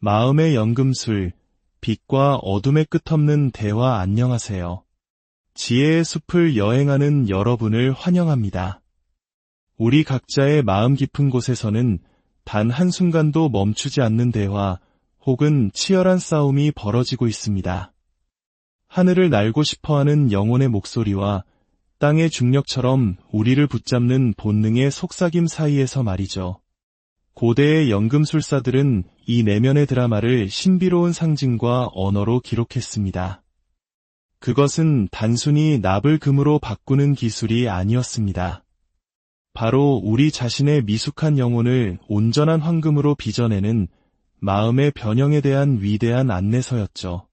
마음의 연금술, 빛과 어둠의 끝없는 대화. 안녕하세요. 지혜의 숲을 여행하는 여러분을 환영합니다. 우리 각자의 마음 깊은 곳에서는 단 한순간도 멈추지 않는 대화 혹은 치열한 싸움이 벌어지고 있습니다. 하늘을 날고 싶어하는 영혼의 목소리와 땅의 중력처럼 우리를 붙잡는 본능의 속삭임 사이에서 말이죠. 고대의 연금술사들은 이 내면의 드라마를 신비로운 상징과 언어로 기록했습니다. 그것은 단순히 납을 금으로 바꾸는 기술이 아니었습니다. 바로 우리 자신의 미숙한 영혼을 온전한 황금으로 빚어내는 마음의 변형에 대한 위대한 안내서였죠.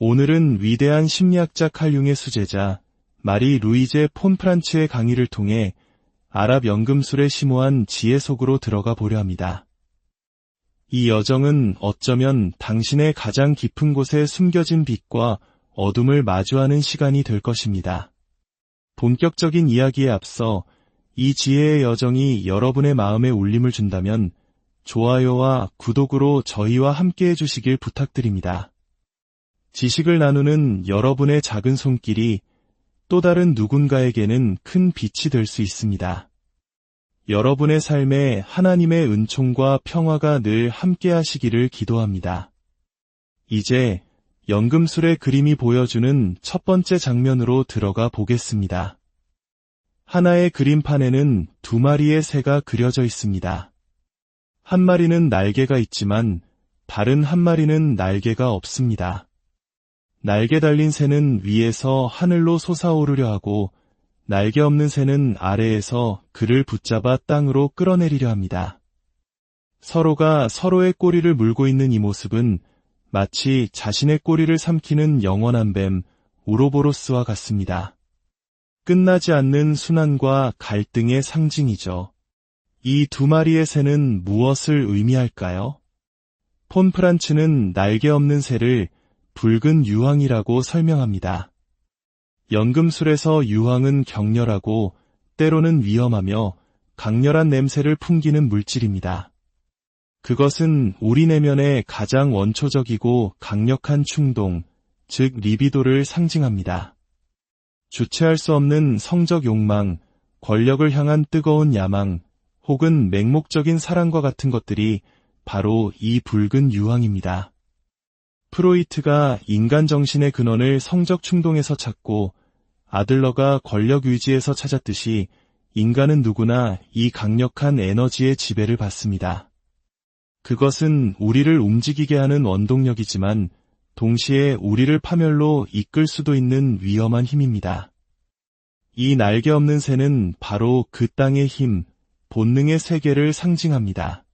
오늘은 위대한 심리학자 칼 융의 수제자 마리 루이제 폰 프란츠의 강의를 통해 아랍 연금술의 심오한 지혜 속으로 들어가 보려 합니다. 이 여정은 어쩌면 당신의 가장 깊은 곳에 숨겨진 빛과 어둠을 마주하는 시간이 될 것입니다. 본격적인 이야기에 앞서 이 지혜의 여정이 여러분의 마음에 울림을 준다면 좋아요와 구독으로 저희와 함께 해주시길 부탁드립니다. 지식을 나누는 여러분의 작은 손길이 또 다른 누군가에게는 큰 빛이 될 수 있습니다. 여러분의 삶에 하나님의 은총과 평화가 늘 함께 하시기를 기도합니다. 이제 연금술의 그림이 보여주는 첫 번째 장면으로 들어가 보겠습니다. 하나의 그림판에는 두 마리의 새가 그려져 있습니다. 한 마리는 날개가 있지만 다른 한 마리는 날개가 없습니다. 날개 달린 새는 위에서 하늘로 솟아오르려 하고 날개 없는 새는 아래에서 그를 붙잡아 땅으로 끌어내리려 합니다. 서로가 서로의 꼬리를 물고 있는 이 모습은 마치 자신의 꼬리를 삼키는 영원한 뱀 우로보로스와 같습니다. 끝나지 않는 순환과 갈등의 상징이죠. 이 두 마리의 새는 무엇을 의미할까요? 폰 프란츠는 날개 없는 새를 붉은 유황이라고 설명합니다. 연금술에서 유황은 격렬하고 때로는 위험하며 강렬한 냄새를 풍기는 물질입니다. 그것은 우리 내면의 가장 원초적이고 강력한 충동, 즉 리비도를 상징합니다. 주체할 수 없는 성적 욕망, 권력을 향한 뜨거운 야망, 혹은 맹목적인 사랑과 같은 것들이 바로 이 붉은 유황입니다. 프로이트가 인간 정신의 근원을 성적 충동에서 찾고 아들러가 권력 유지에서 찾았듯이 인간은 누구나 이 강력한 에너지의 지배를 받습니다. 그것은 우리를 움직이게 하는 원동력이지만 동시에 우리를 파멸로 이끌 수도 있는 위험한 힘입니다. 이 날개 없는 새는 바로 그 땅의 힘, 본능의 세계를 상징합니다.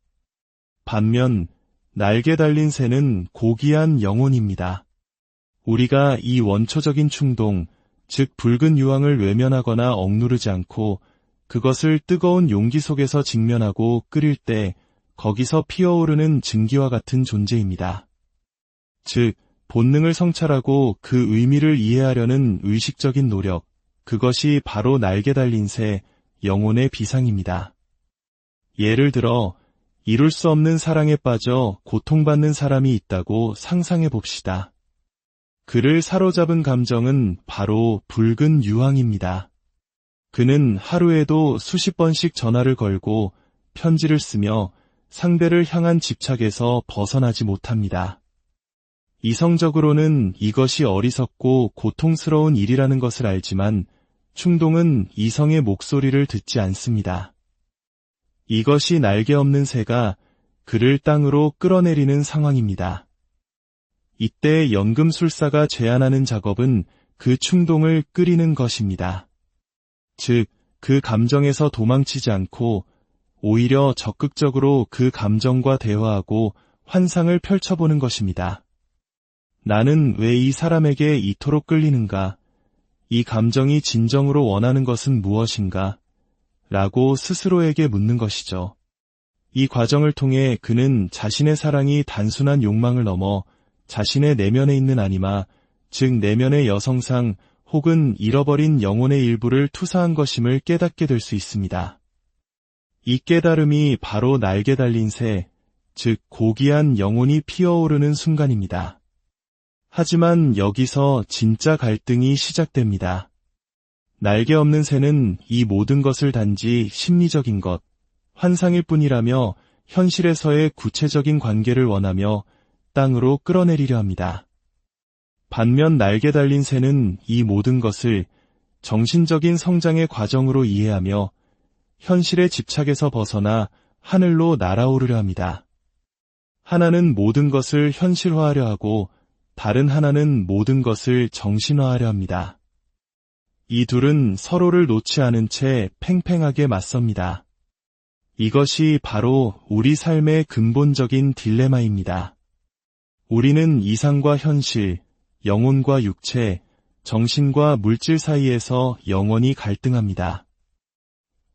반면 날개 달린 새는 고귀한 영혼입니다. 우리가 이 원초적인 충동, 즉 붉은 유황을 외면하거나 억누르지 않고 그것을 뜨거운 용기 속에서 직면하고 끓일 때 거기서 피어오르는 증기와 같은 존재입니다. 즉, 본능을 성찰하고 그 의미를 이해하려는 의식적인 노력, 그것이 바로 날개 달린 새, 영혼의 비상입니다. 예를 들어 이룰 수 없는 사랑에 빠져 고통받는 사람이 있다고 상상해 봅시다. 그를 사로잡은 감정은 바로 붉은 유황입니다. 그는 하루에도 수십 번씩 전화를 걸고 편지를 쓰며 상대를 향한 집착에서 벗어나지 못합니다. 이성적으로는 이것이 어리석고 고통스러운 일이라는 것을 알지만 충동은 이성의 목소리를 듣지 않습니다. 이것이 날개 없는 새가 그를 땅으로 끌어내리는 상황입니다. 이때 연금술사가 제안하는 작업은 그 충동을 끓이는 것입니다. 즉, 그 감정에서 도망치지 않고 오히려 적극적으로 그 감정과 대화하고 환상을 펼쳐보는 것입니다. 나는 왜 이 사람에게 이토록 끌리는가? 이 감정이 진정으로 원하는 것은 무엇인가? 라고 스스로에게 묻는 것이죠. 이 과정을 통해 그는 자신의 사랑이 단순한 욕망을 넘어 자신의 내면에 있는 아니마, 즉 내면의 여성상 혹은 잃어버린 영혼의 일부를 투사한 것임을 깨닫게 될 수 있습니다. 이 깨달음이 바로 날개 달린 새, 즉 고귀한 영혼이 피어오르는 순간입니다. 하지만 여기서 진짜 갈등이 시작됩니다. 날개 없는 새는 이 모든 것을 단지 심리적인 것, 환상일 뿐이라며 현실에서의 구체적인 관계를 원하며 땅으로 끌어내리려 합니다. 반면 날개 달린 새는 이 모든 것을 정신적인 성장의 과정으로 이해하며 현실의 집착에서 벗어나 하늘로 날아오르려 합니다. 하나는 모든 것을 현실화하려 하고 다른 하나는 모든 것을 정신화하려 합니다. 이 둘은 서로를 놓지 않은 채 팽팽하게 맞섭니다. 이것이 바로 우리 삶의 근본적인 딜레마입니다. 우리는 이상과 현실, 영혼과 육체, 정신과 물질 사이에서 영원히 갈등합니다.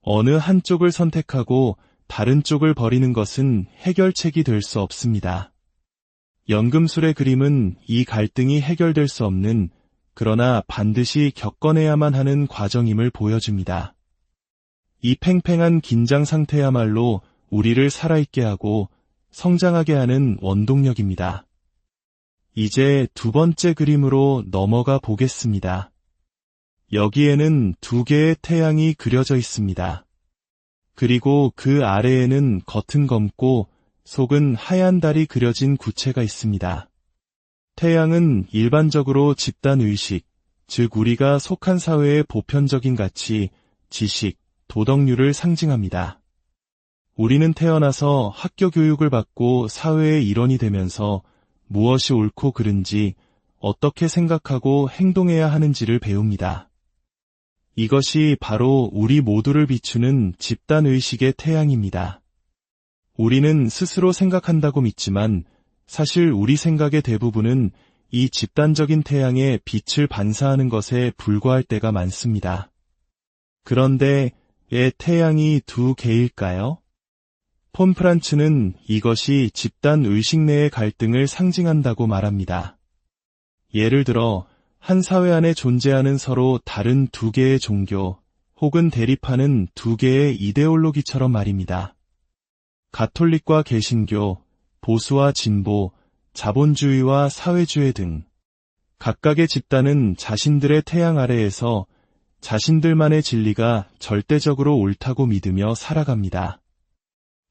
어느 한쪽을 선택하고 다른 쪽을 버리는 것은 해결책이 될 수 없습니다. 연금술의 그림은 이 갈등이 해결될 수 없는, 그러나 반드시 겪어내야만 하는 과정임을 보여줍니다. 이 팽팽한 긴장 상태야말로 우리를 살아있게 하고 성장하게 하는 원동력입니다. 이제 두 번째 그림으로 넘어가 보겠습니다. 여기에는 두 개의 태양이 그려져 있습니다. 그리고 그 아래에는 겉은 검고 속은 하얀 달이 그려진 구체가 있습니다. 태양은 일반적으로 집단의식, 즉 우리가 속한 사회의 보편적인 가치, 지식, 도덕률을 상징합니다. 우리는 태어나서 학교 교육을 받고 사회의 일원이 되면서 무엇이 옳고 그른지, 어떻게 생각하고 행동해야 하는지를 배웁니다. 이것이 바로 우리 모두를 비추는 집단의식의 태양입니다. 우리는 스스로 생각한다고 믿지만 사실 우리 생각의 대부분은 이 집단적인 태양에 빛을 반사하는 것에 불과할 때가 많습니다. 그런데 왜 태양이 두 개일까요? 폰 프란츠는 이것이 집단의식 내의 갈등을 상징한다고 말합니다. 예를 들어 한 사회 안에 존재하는 서로 다른 두 개의 종교 혹은 대립하는 두 개의 이데올로기처럼 말입니다. 가톨릭과 개신교, 보수와 진보, 자본주의와 사회주의 등 각각의 집단은 자신들의 태양 아래에서 자신들만의 진리가 절대적으로 옳다고 믿으며 살아갑니다.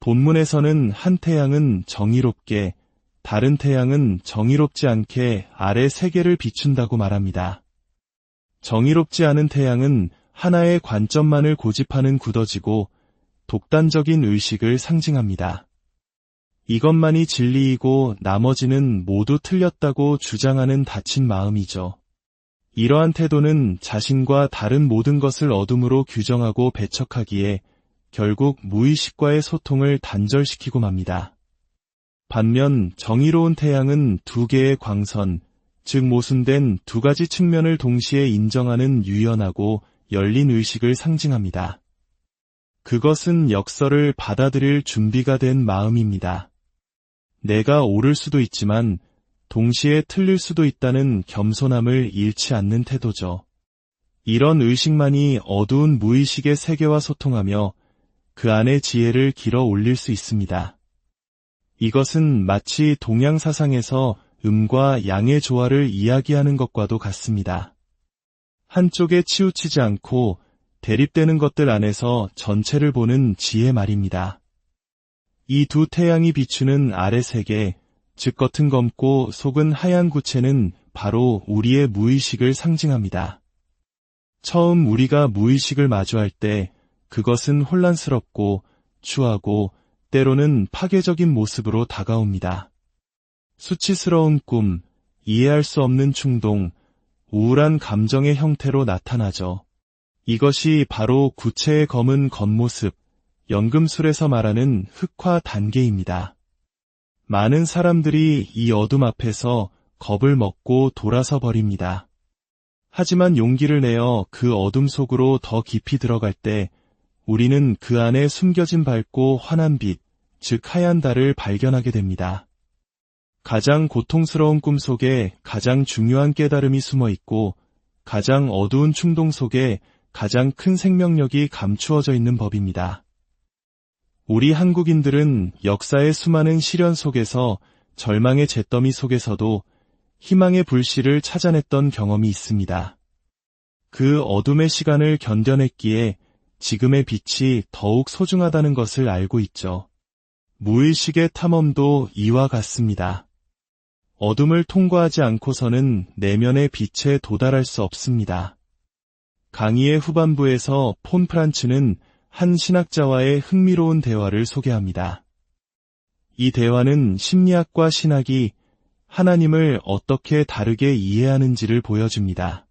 본문에서는 한 태양은 정의롭게, 다른 태양은 정의롭지 않게 아래 세계를 비춘다고 말합니다. 정의롭지 않은 태양은 하나의 관점만을 고집하는 굳어지고 독단적인 의식을 상징합니다. 이것만이 진리이고 나머지는 모두 틀렸다고 주장하는 닫힌 마음이죠. 이러한 태도는 자신과 다른 모든 것을 어둠으로 규정하고 배척하기에 결국 무의식과의 소통을 단절시키고 맙니다. 반면 정의로운 태양은 두 개의 광선, 즉 모순된 두 가지 측면을 동시에 인정하는 유연하고 열린 의식을 상징합니다. 그것은 역설을 받아들일 준비가 된 마음입니다. 내가 옳을 수도 있지만 동시에 틀릴 수도 있다는 겸손함을 잃지 않는 태도죠. 이런 의식만이 어두운 무의식의 세계와 소통하며 그 안의 지혜를 길어 올릴 수 있습니다. 이것은 마치 동양 사상에서 음과 양의 조화를 이야기하는 것과도 같습니다. 한쪽에 치우치지 않고 대립되는 것들 안에서 전체를 보는 지혜 말입니다. 이 두 태양이 비추는 아래 세계, 즉 겉은 검고 속은 하얀 구체는 바로 우리의 무의식을 상징합니다. 처음 우리가 무의식을 마주할 때 그것은 혼란스럽고 추하고 때로는 파괴적인 모습으로 다가옵니다. 수치스러운 꿈, 이해할 수 없는 충동, 우울한 감정의 형태로 나타나죠. 이것이 바로 구체의 검은 겉모습, 연금술에서 말하는 흑화 단계입니다. 많은 사람들이 이 어둠 앞에서 겁을 먹고 돌아서 버립니다. 하지만 용기를 내어 그 어둠 속으로 더 깊이 들어갈 때 우리는 그 안에 숨겨진 밝고 환한 빛, 즉 하얀 달을 발견하게 됩니다. 가장 고통스러운 꿈 속에 가장 중요한 깨달음이 숨어 있고 가장 어두운 충동 속에 가장 큰 생명력이 감추어져 있는 법입니다. 우리 한국인들은 역사의 수많은 시련 속에서 절망의 잿더미 속에서도 희망의 불씨를 찾아냈던 경험이 있습니다. 그 어둠의 시간을 견뎌냈기에 지금의 빛이 더욱 소중하다는 것을 알고 있죠. 무의식의 탐험도 이와 같습니다. 어둠을 통과하지 않고서는 내면의 빛에 도달할 수 없습니다. 강의의 후반부에서 폰 프란츠는 한 신학자와의 흥미로운 대화를 소개합니다. 이 대화는 심리학과 신학이 하나님을 어떻게 다르게 이해하는지를 보여줍니다.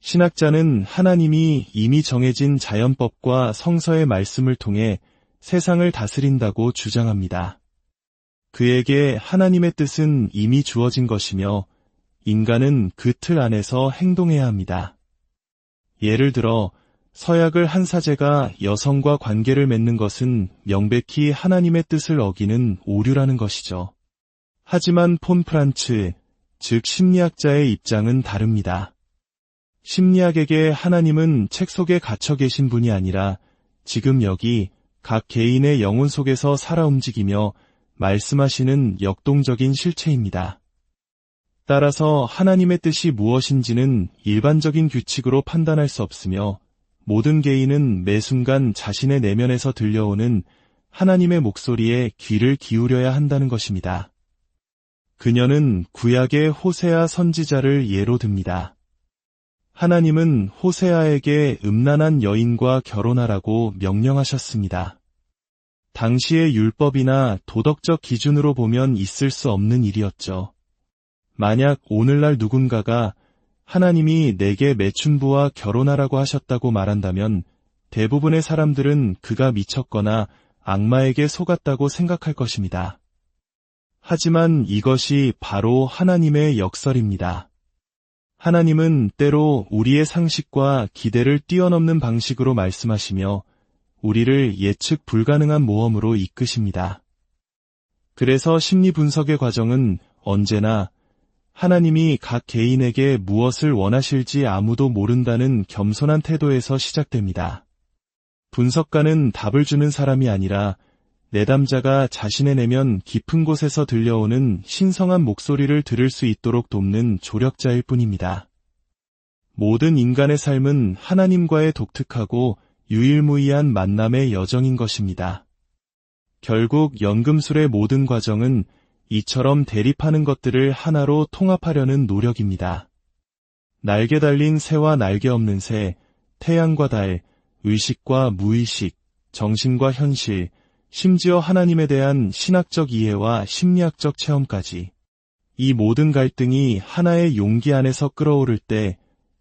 신학자는 하나님이 이미 정해진 자연법과 성서의 말씀을 통해 세상을 다스린다고 주장합니다. 그에게 하나님의 뜻은 이미 주어진 것이며 인간은 그 틀 안에서 행동해야 합니다. 예를 들어 서약을 한 사제가 여성과 관계를 맺는 것은 명백히 하나님의 뜻을 어기는 오류라는 것이죠. 하지만 폰 프란츠, 즉 심리학자의 입장은 다릅니다. 심리학에게 하나님은 책 속에 갇혀 계신 분이 아니라 지금 여기 각 개인의 영혼 속에서 살아 움직이며 말씀하시는 역동적인 실체입니다. 따라서 하나님의 뜻이 무엇인지는 일반적인 규칙으로 판단할 수 없으며 모든 개인은 매 순간 자신의 내면에서 들려오는 하나님의 목소리에 귀를 기울여야 한다는 것입니다. 그녀는 구약의 호세아 선지자를 예로 듭니다. 하나님은 호세아에게 음란한 여인과 결혼하라고 명령하셨습니다. 당시의 율법이나 도덕적 기준으로 보면 있을 수 없는 일이었죠. 만약 오늘날 누군가가 하나님이 내게 매춘부와 결혼하라고 하셨다고 말한다면 대부분의 사람들은 그가 미쳤거나 악마에게 속았다고 생각할 것입니다. 하지만 이것이 바로 하나님의 역설입니다. 하나님은 때로 우리의 상식과 기대를 뛰어넘는 방식으로 말씀하시며 우리를 예측 불가능한 모험으로 이끄십니다. 그래서 심리 분석의 과정은 언제나 하나님이 각 개인에게 무엇을 원하실지 아무도 모른다는 겸손한 태도에서 시작됩니다. 분석가는 답을 주는 사람이 아니라 내담자가 자신의 내면 깊은 곳에서 들려오는 신성한 목소리를 들을 수 있도록 돕는 조력자일 뿐입니다. 모든 인간의 삶은 하나님과의 독특하고 유일무이한 만남의 여정인 것입니다. 결국 연금술의 모든 과정은 이처럼 대립하는 것들을 하나로 통합하려는 노력입니다. 날개 달린 새와 날개 없는 새, 태양과 달, 의식과 무의식, 정신과 현실, 심지어 하나님에 대한 신학적 이해와 심리학적 체험까지. 이 모든 갈등이 하나의 용기 안에서 끓어오를 때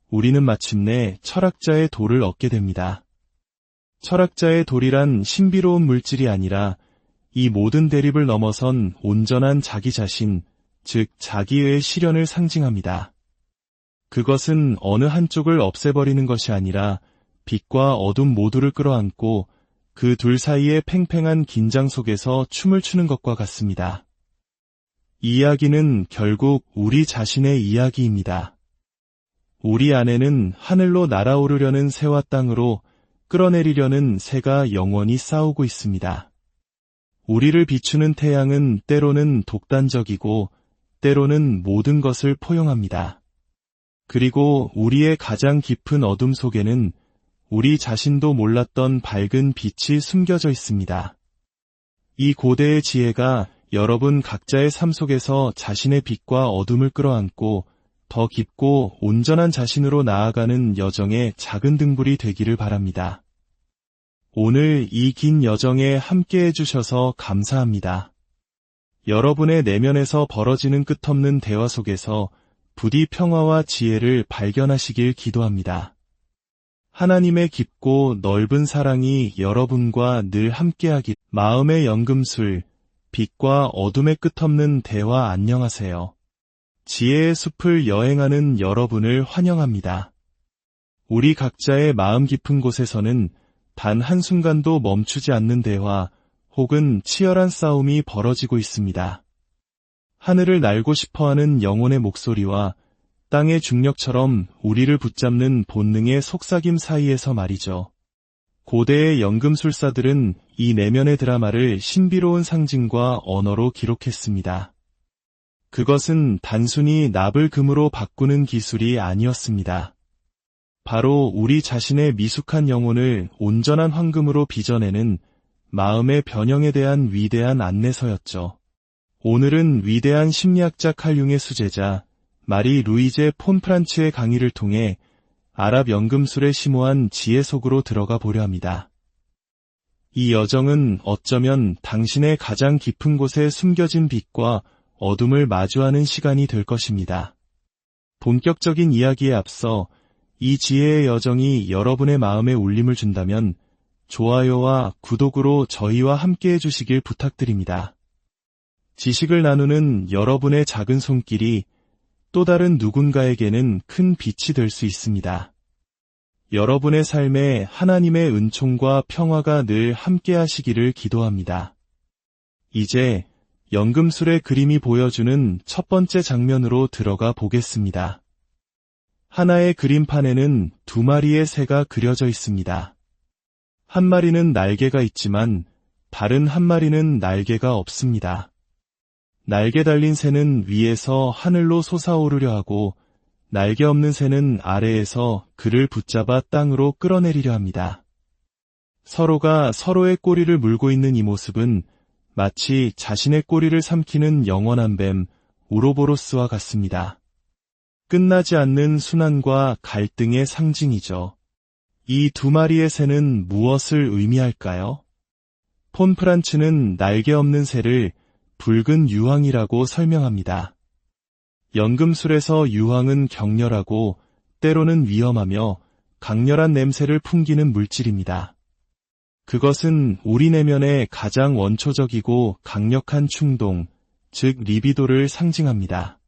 우리는 마침내 철학자의 도를 얻게 됩니다. 철학자의 돌이란 신비로운 물질이 아니라 이 모든 대립을 넘어선 온전한 자기 자신, 즉 자기의 실현을 상징합니다. 그것은 어느 한쪽을 없애버리는 것이 아니라 빛과 어둠 모두를 끌어안고 그 둘 사이의 팽팽한 긴장 속에서 춤을 추는 것과 같습니다. 이 이야기는 결국 우리 자신의 이야기입니다. 우리 안에는 하늘로 날아오르려는 새와 땅으로 끌어내리려는 새가 영원히 싸우고 있습니다. 우리를 비추는 태양은 때로는 독단적이고 때로는 모든 것을 포용합니다. 그리고 우리의 가장 깊은 어둠 속에는 우리 자신도 몰랐던 밝은 빛이 숨겨져 있습니다. 이 고대의 지혜가 여러분 각자의 삶 속에서 자신의 빛과 어둠을 끌어안고 더 깊고 온전한 자신으로 나아가는 여정의 작은 등불이 되기를 바랍니다. 오늘 이 긴 여정에 함께해 주셔서 감사합니다. 여러분의 내면에서 벌어지는 끝없는 대화 속에서 부디 평화와 지혜를 발견하시길 기도합니다. 하나님의 깊고 넓은 사랑이 여러분과 늘 함께하길. 마음의 연금술, 빛과 어둠의 끝없는 대화. 안녕하세요. 지혜의 숲을 여행하는 여러분을 환영합니다. 우리 각자의 마음 깊은 곳에서는 단 한순간도 멈추지 않는 대화 혹은 치열한 싸움이 벌어지고 있습니다. 하늘을 날고 싶어하는 영혼의 목소리와 땅의 중력처럼 우리를 붙잡는 본능의 속삭임 사이에서 말이죠. 고대의 연금술사들은 이 내면의 드라마를 신비로운 상징과 언어로 기록했습니다. 그것은 단순히 납을 금으로 바꾸는 기술이 아니었습니다. 바로 우리 자신의 미숙한 영혼을 온전한 황금으로 빚어내는 마음의 변형에 대한 위대한 안내서였죠. 오늘은 위대한 심리학자 칼 융의 수제자 마리 루이제 폰 프란츠의 강의를 통해 아랍 연금술의 심오한 지혜 속으로 들어가 보려 합니다. 이 여정은 어쩌면 당신의 가장 깊은 곳에 숨겨진 빛과 어둠을 마주하는 시간이 될 것입니다. 본격적인 이야기에 앞서 이 지혜의 여정이 여러분의 마음에 울림을 준다면 좋아요와 구독으로 저희와 함께 해주시길 부탁드립니다. 지식을 나누는 여러분의 작은 손길이 또 다른 누군가에게는 큰 빛이 될 수 있습니다. 여러분의 삶에 하나님의 은총과 평화가 늘 함께 하시기를 기도합니다. 이제 연금술의 그림이 보여주는 첫 번째 장면으로 들어가 보겠습니다. 하나의 그림판에는 2마리의 새가 그려져 있습니다. 한 마리는 날개가 있지만 다른 한 마리는 날개가 없습니다. 날개 달린 새는 위에서 하늘로 솟아오르려 하고 날개 없는 새는 아래에서 그를 붙잡아 땅으로 끌어내리려 합니다. 서로가 서로의 꼬리를 물고 있는 이 모습은 마치 자신의 꼬리를 삼키는 영원한 뱀 우로보로스와 같습니다. 끝나지 않는 순환과 갈등의 상징이죠. 이 2마리의 새는 무엇을 의미할까요? 폰 프란츠는 날개 없는 새를 붉은 유황이라고 설명합니다. 연금술에서 유황은 격렬하고 때로는 위험하며 강렬한 냄새를 풍기는 물질입니다. 그것은 우리 내면의 가장 원초적이고 강력한 충동, 즉 리비도를 상징합니다.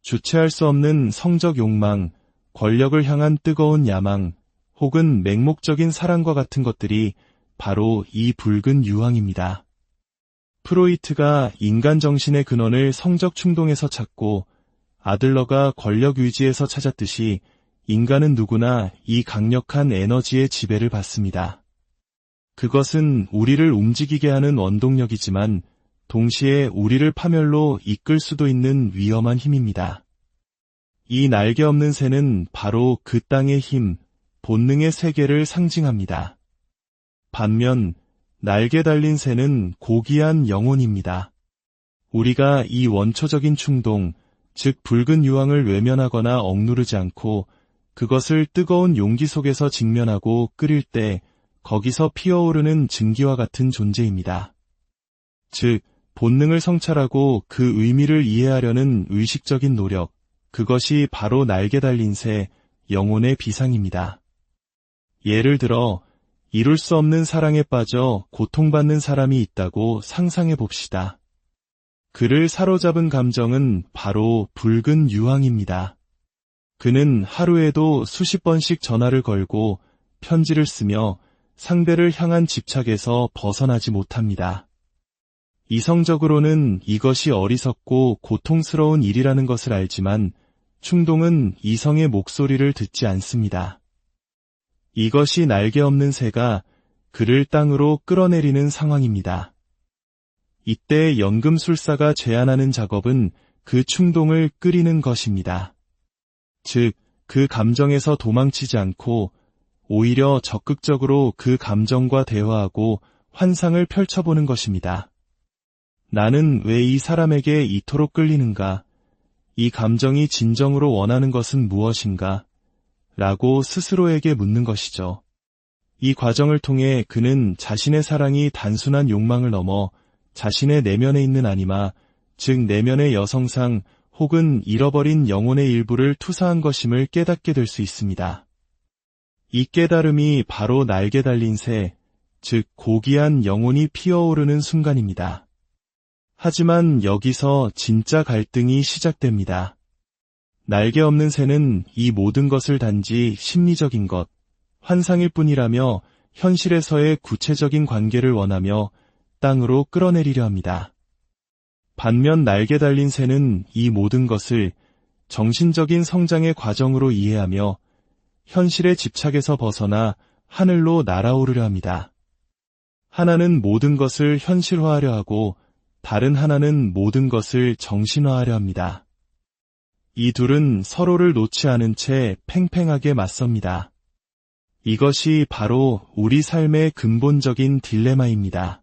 주체할 수 없는 성적 욕망, 권력을 향한 뜨거운 야망, 혹은 맹목적인 사랑과 같은 것들이 바로 이 붉은 유황입니다. 프로이트가 인간 정신의 근원을 성적 충동에서 찾고 아들러가 권력 유지에서 찾았듯이 인간은 누구나 이 강력한 에너지의 지배를 받습니다. 그것은 우리를 움직이게 하는 원동력이지만 동시에 우리를 파멸로 이끌 수도 있는 위험한 힘입니다. 이 날개 없는 새는 바로 그 땅의 힘, 본능의 세계를 상징합니다. 반면 날개 달린 새는 고귀한 영혼입니다. 우리가 이 원초적인 충동, 즉 붉은 유황을 외면하거나 억누르지 않고 그것을 뜨거운 용기 속에서 직면하고 끓일 때 거기서 피어오르는 증기와 같은 존재입니다. 즉, 본능을 성찰하고 그 의미를 이해하려는 의식적인 노력, 그것이 바로 날개 달린 새, 영혼의 비상입니다. 예를 들어, 이룰 수 없는 사랑에 빠져 고통받는 사람이 있다고 상상해 봅시다. 그를 사로잡은 감정은 바로 붉은 유황입니다. 그는 하루에도 수십 번씩 전화를 걸고 편지를 쓰며 상대를 향한 집착에서 벗어나지 못합니다. 이성적으로는 이것이 어리석고 고통스러운 일이라는 것을 알지만 충동은 이성의 목소리를 듣지 않습니다. 이것이 날개 없는 새가 그를 땅으로 끌어내리는 상황입니다. 이때 연금술사가 제안하는 작업은 그 충동을 끓이는 것입니다. 즉, 그 감정에서 도망치지 않고 오히려 적극적으로 그 감정과 대화하고 환상을 펼쳐보는 것입니다. 나는 왜 이 사람에게 이토록 끌리는가? 이 감정이 진정으로 원하는 것은 무엇인가? 라고 스스로에게 묻는 것이죠. 이 과정을 통해 그는 자신의 사랑이 단순한 욕망을 넘어 자신의 내면에 있는 아니마, 즉 내면의 여성상 혹은 잃어버린 영혼의 일부를 투사한 것임을 깨닫게 될 수 있습니다. 이 깨달음이 바로 날개 달린 새, 즉 고귀한 영혼이 피어오르는 순간입니다. 하지만 여기서 진짜 갈등이 시작됩니다. 날개 없는 새는 이 모든 것을 단지 심리적인 것, 환상일 뿐이라며 현실에서의 구체적인 관계를 원하며 땅으로 끌어내리려 합니다. 반면 날개 달린 새는 이 모든 것을 정신적인 성장의 과정으로 이해하며 현실의 집착에서 벗어나 하늘로 날아오르려 합니다. 하나는 모든 것을 현실화하려 하고 다른 하나는 모든 것을 정신화하려 합니다. 이 둘은 서로를 놓지 않은 채 팽팽하게 맞섭니다. 이것이 바로 우리 삶의 근본적인 딜레마입니다.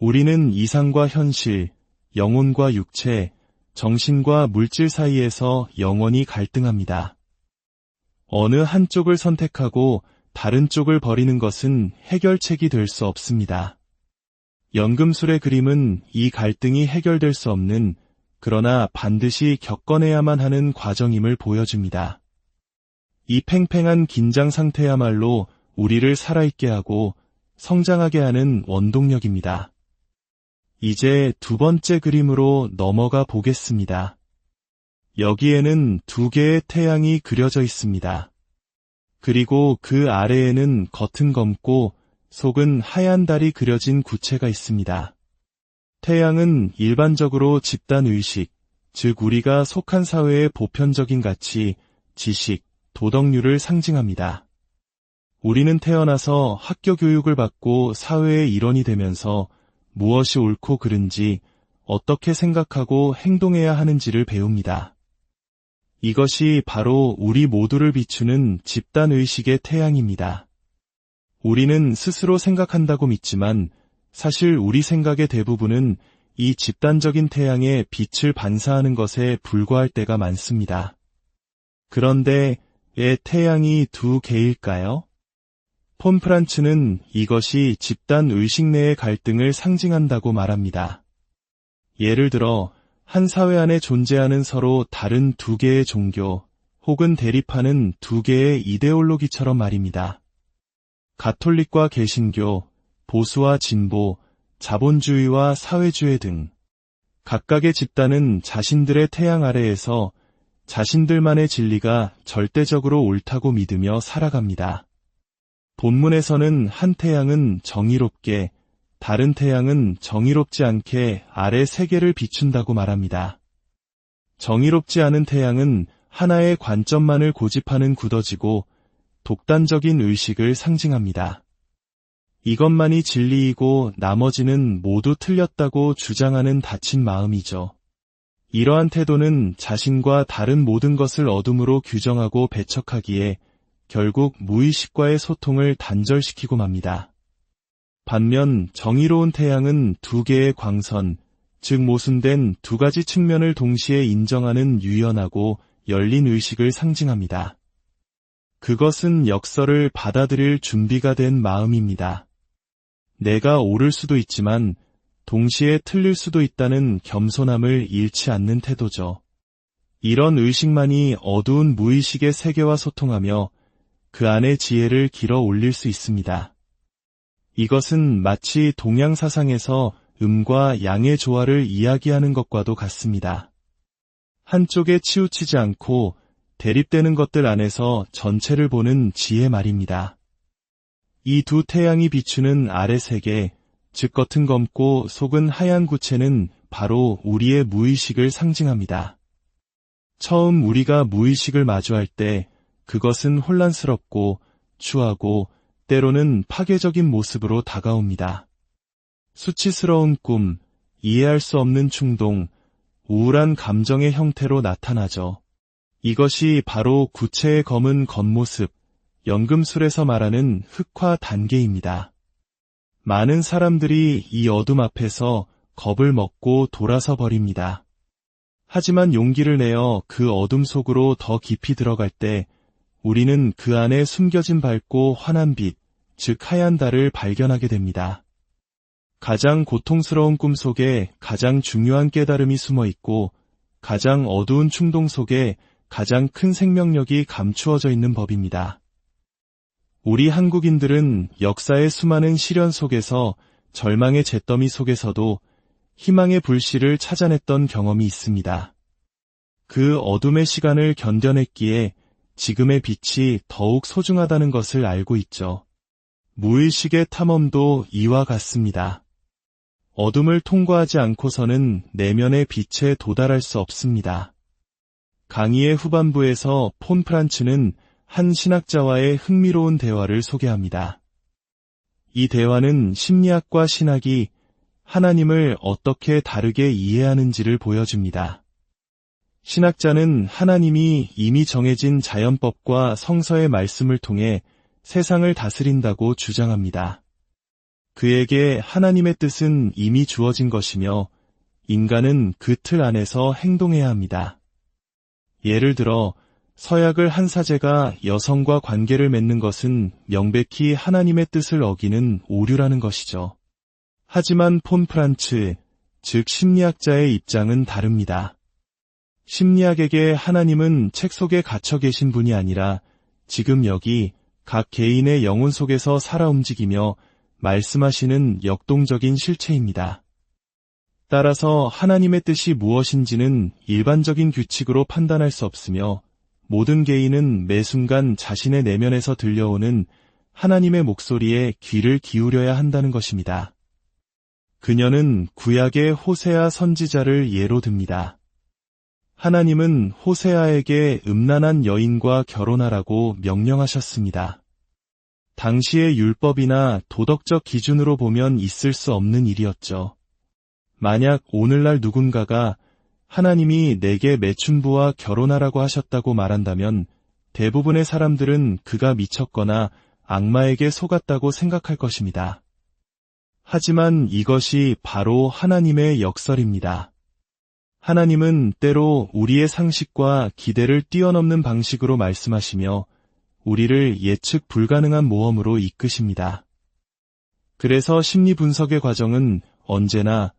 우리는 이상과 현실, 영혼과 육체, 정신과 물질 사이에서 영원히 갈등합니다. 어느 한쪽을 선택하고 다른 쪽을 버리는 것은 해결책이 될 수 없습니다. 연금술의 그림은 이 갈등이 해결될 수 없는, 그러나 반드시 겪어내야만 하는 과정임을 보여줍니다. 이 팽팽한 긴장 상태야말로 우리를 살아있게 하고 성장하게 하는 원동력입니다. 이제 두 번째 그림으로 넘어가 보겠습니다. 여기에는 두 개의 태양이 그려져 있습니다. 그리고 그 아래에는 겉은 검고 속은 하얀 달이 그려진 구체가 있습니다. 태양은 일반적으로 집단의식, 즉 우리가 속한 사회의 보편적인 가치, 지식, 도덕률을 상징합니다. 우리는 태어나서 학교 교육을 받고 사회의 일원이 되면서 무엇이 옳고 그른지, 어떻게 생각하고 행동해야 하는지를 배웁니다. 이것이 바로 우리 모두를 비추는 집단의식의 태양입니다. 우리는 스스로 생각한다고 믿지만 사실 우리 생각의 대부분은 이 집단적인 태양에 빛을 반사하는 것에 불과할 때가 많습니다. 그런데 왜 태양이 두 개일까요? 폰 프란츠는 이것이 집단의식 내의 갈등을 상징한다고 말합니다. 예를 들어 한 사회 안에 존재하는 서로 다른 두 개의 종교 혹은 대립하는 두 개의 이데올로기처럼 말입니다. 가톨릭과 개신교, 보수와 진보, 자본주의와 사회주의 등 각각의 집단은 자신들의 태양 아래에서 자신들만의 진리가 절대적으로 옳다고 믿으며 살아갑니다. 본문에서는 한 태양은 정의롭게, 다른 태양은 정의롭지 않게 아래 세계를 비춘다고 말합니다. 정의롭지 않은 태양은 하나의 관점만을 고집하는 굳어지고 독단적인 의식을 상징합니다. 이것만이 진리이고 나머지는 모두 틀렸다고 주장하는 닫힌 마음이죠. 이러한 태도는 자신과 다른 모든 것을 어둠으로 규정하고 배척하기에 결국 무의식과의 소통을 단절시키고 맙니다. 반면 정의로운 태양은 두 개의 광선, 즉 모순된 두 가지 측면을 동시에 인정하는 유연하고 열린 의식을 상징합니다. 그것은 역설을 받아들일 준비가 된 마음입니다. 내가 옳을 수도 있지만 동시에 틀릴 수도 있다는 겸손함을 잃지 않는 태도죠. 이런 의식만이 어두운 무의식의 세계와 소통하며 그 안의 지혜를 길어 올릴 수 있습니다. 이것은 마치 동양 사상에서 음과 양의 조화를 이야기하는 것과도 같습니다. 한쪽에 치우치지 않고 대립되는 것들 안에서 전체를 보는 지혜 말입니다. 이 두 태양이 비추는 아래 세계, 즉 겉은 검고 속은 하얀 구체는 바로 우리의 무의식을 상징합니다. 처음 우리가 무의식을 마주할 때 그것은 혼란스럽고 추하고 때로는 파괴적인 모습으로 다가옵니다. 수치스러운 꿈, 이해할 수 없는 충동, 우울한 감정의 형태로 나타나죠. 이것이 바로 구체의 검은 겉모습, 연금술에서 말하는 흑화 단계입니다. 많은 사람들이 이 어둠 앞에서 겁을 먹고 돌아서 버립니다. 하지만 용기를 내어 그 어둠 속으로 더 깊이 들어갈 때 우리는 그 안에 숨겨진 밝고 환한 빛, 즉 하얀 달을 발견하게 됩니다. 가장 고통스러운 꿈 속에 가장 중요한 깨달음이 숨어 있고 가장 어두운 충동 속에 가장 큰 생명력이 감추어져 있는 법입니다. 우리 한국인들은 역사의 수많은 시련 속에서 절망의 잿더미 속에서도 희망의 불씨를 찾아냈던 경험이 있습니다. 그 어둠의 시간을 견뎌냈기에 지금의 빛이 더욱 소중하다는 것을 알고 있죠. 무의식의 탐험도 이와 같습니다. 어둠을 통과하지 않고서는 내면의 빛에 도달할 수 없습니다. 강의의 후반부에서 폰 프란츠는 한 신학자와의 흥미로운 대화를 소개합니다. 이 대화는 심리학과 신학이 하나님을 어떻게 다르게 이해하는지를 보여줍니다. 신학자는 하나님이 이미 정해진 자연법과 성서의 말씀을 통해 세상을 다스린다고 주장합니다. 그에게 하나님의 뜻은 이미 주어진 것이며 인간은 그 틀 안에서 행동해야 합니다. 예를 들어 서약을 한 사제가 여성과 관계를 맺는 것은 명백히 하나님의 뜻을 어기는 오류라는 것이죠. 하지만 폰 프란츠, 즉 심리학자의 입장은 다릅니다. 심리학에게 하나님은 책 속에 갇혀 계신 분이 아니라 지금 여기 각 개인의 영혼 속에서 살아 움직이며 말씀하시는 역동적인 실체입니다. 따라서 하나님의 뜻이 무엇인지는 일반적인 규칙으로 판단할 수 없으며 모든 개인은 매 순간 자신의 내면에서 들려오는 하나님의 목소리에 귀를 기울여야 한다는 것입니다. 그녀는 구약의 호세아 선지자를 예로 듭니다. 하나님은 호세아에게 음란한 여인과 결혼하라고 명령하셨습니다. 당시의 율법이나 도덕적 기준으로 보면 있을 수 없는 일이었죠. 만약 오늘날 누군가가 하나님이 내게 매춘부와 결혼하라고 하셨다고 말한다면 대부분의 사람들은 그가 미쳤거나 악마에게 속았다고 생각할 것입니다. 하지만 이것이 바로 하나님의 역설입니다. 하나님은 때로 우리의 상식과 기대를 뛰어넘는 방식으로 말씀하시며 우리를 예측 불가능한 모험으로 이끄십니다. 그래서 심리 분석의 과정은 언제나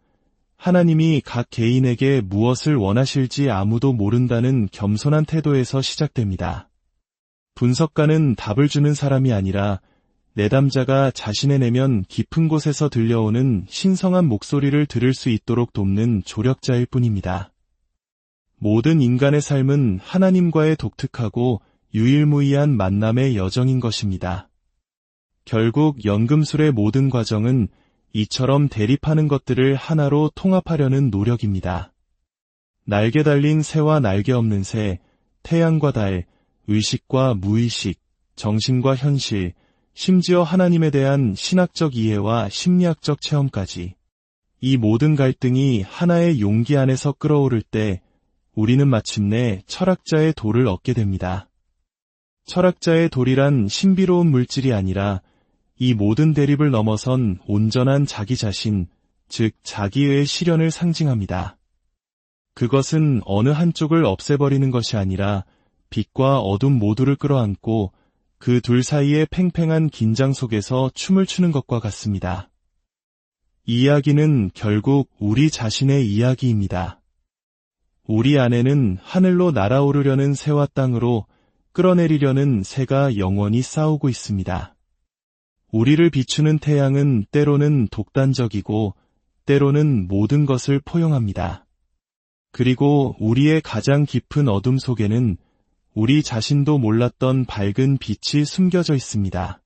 하나님이 각 개인에게 무엇을 원하실지 아무도 모른다는 겸손한 태도에서 시작됩니다. 분석가는 답을 주는 사람이 아니라 내담자가 자신의 내면 깊은 곳에서 들려오는 신성한 목소리를 들을 수 있도록 돕는 조력자일 뿐입니다. 모든 인간의 삶은 하나님과의 독특하고 유일무이한 만남의 여정인 것입니다. 결국 연금술의 모든 과정은 이처럼 대립하는 것들을 하나로 통합하려는 노력입니다. 날개 달린 새와 날개 없는 새, 태양과 달, 의식과 무의식, 정신과 현실, 심지어 하나님에 대한 신학적 이해와 심리학적 체험까지 이 모든 갈등이 하나의 용기 안에서 끓어오를 때 우리는 마침내 철학자의 도를 얻게 됩니다. 철학자의 돌이란 신비로운 물질이 아니라 이 모든 대립을 넘어선 온전한 자기 자신, 즉 자기의 실현을 상징합니다. 그것은 어느 한쪽을 없애버리는 것이 아니라 빛과 어둠 모두를 끌어안고 그 둘 사이의 팽팽한 긴장 속에서 춤을 추는 것과 같습니다. 이 이야기는 결국 우리 자신의 이야기입니다. 우리 안에는 하늘로 날아오르려는 새와 땅으로 끌어내리려는 새가 영원히 싸우고 있습니다. 우리를 비추는 태양은 때로는 독단적이고 때로는 모든 것을 포용합니다. 그리고 우리의 가장 깊은 어둠 속에는 우리 자신도 몰랐던 밝은 빛이 숨겨져 있습니다.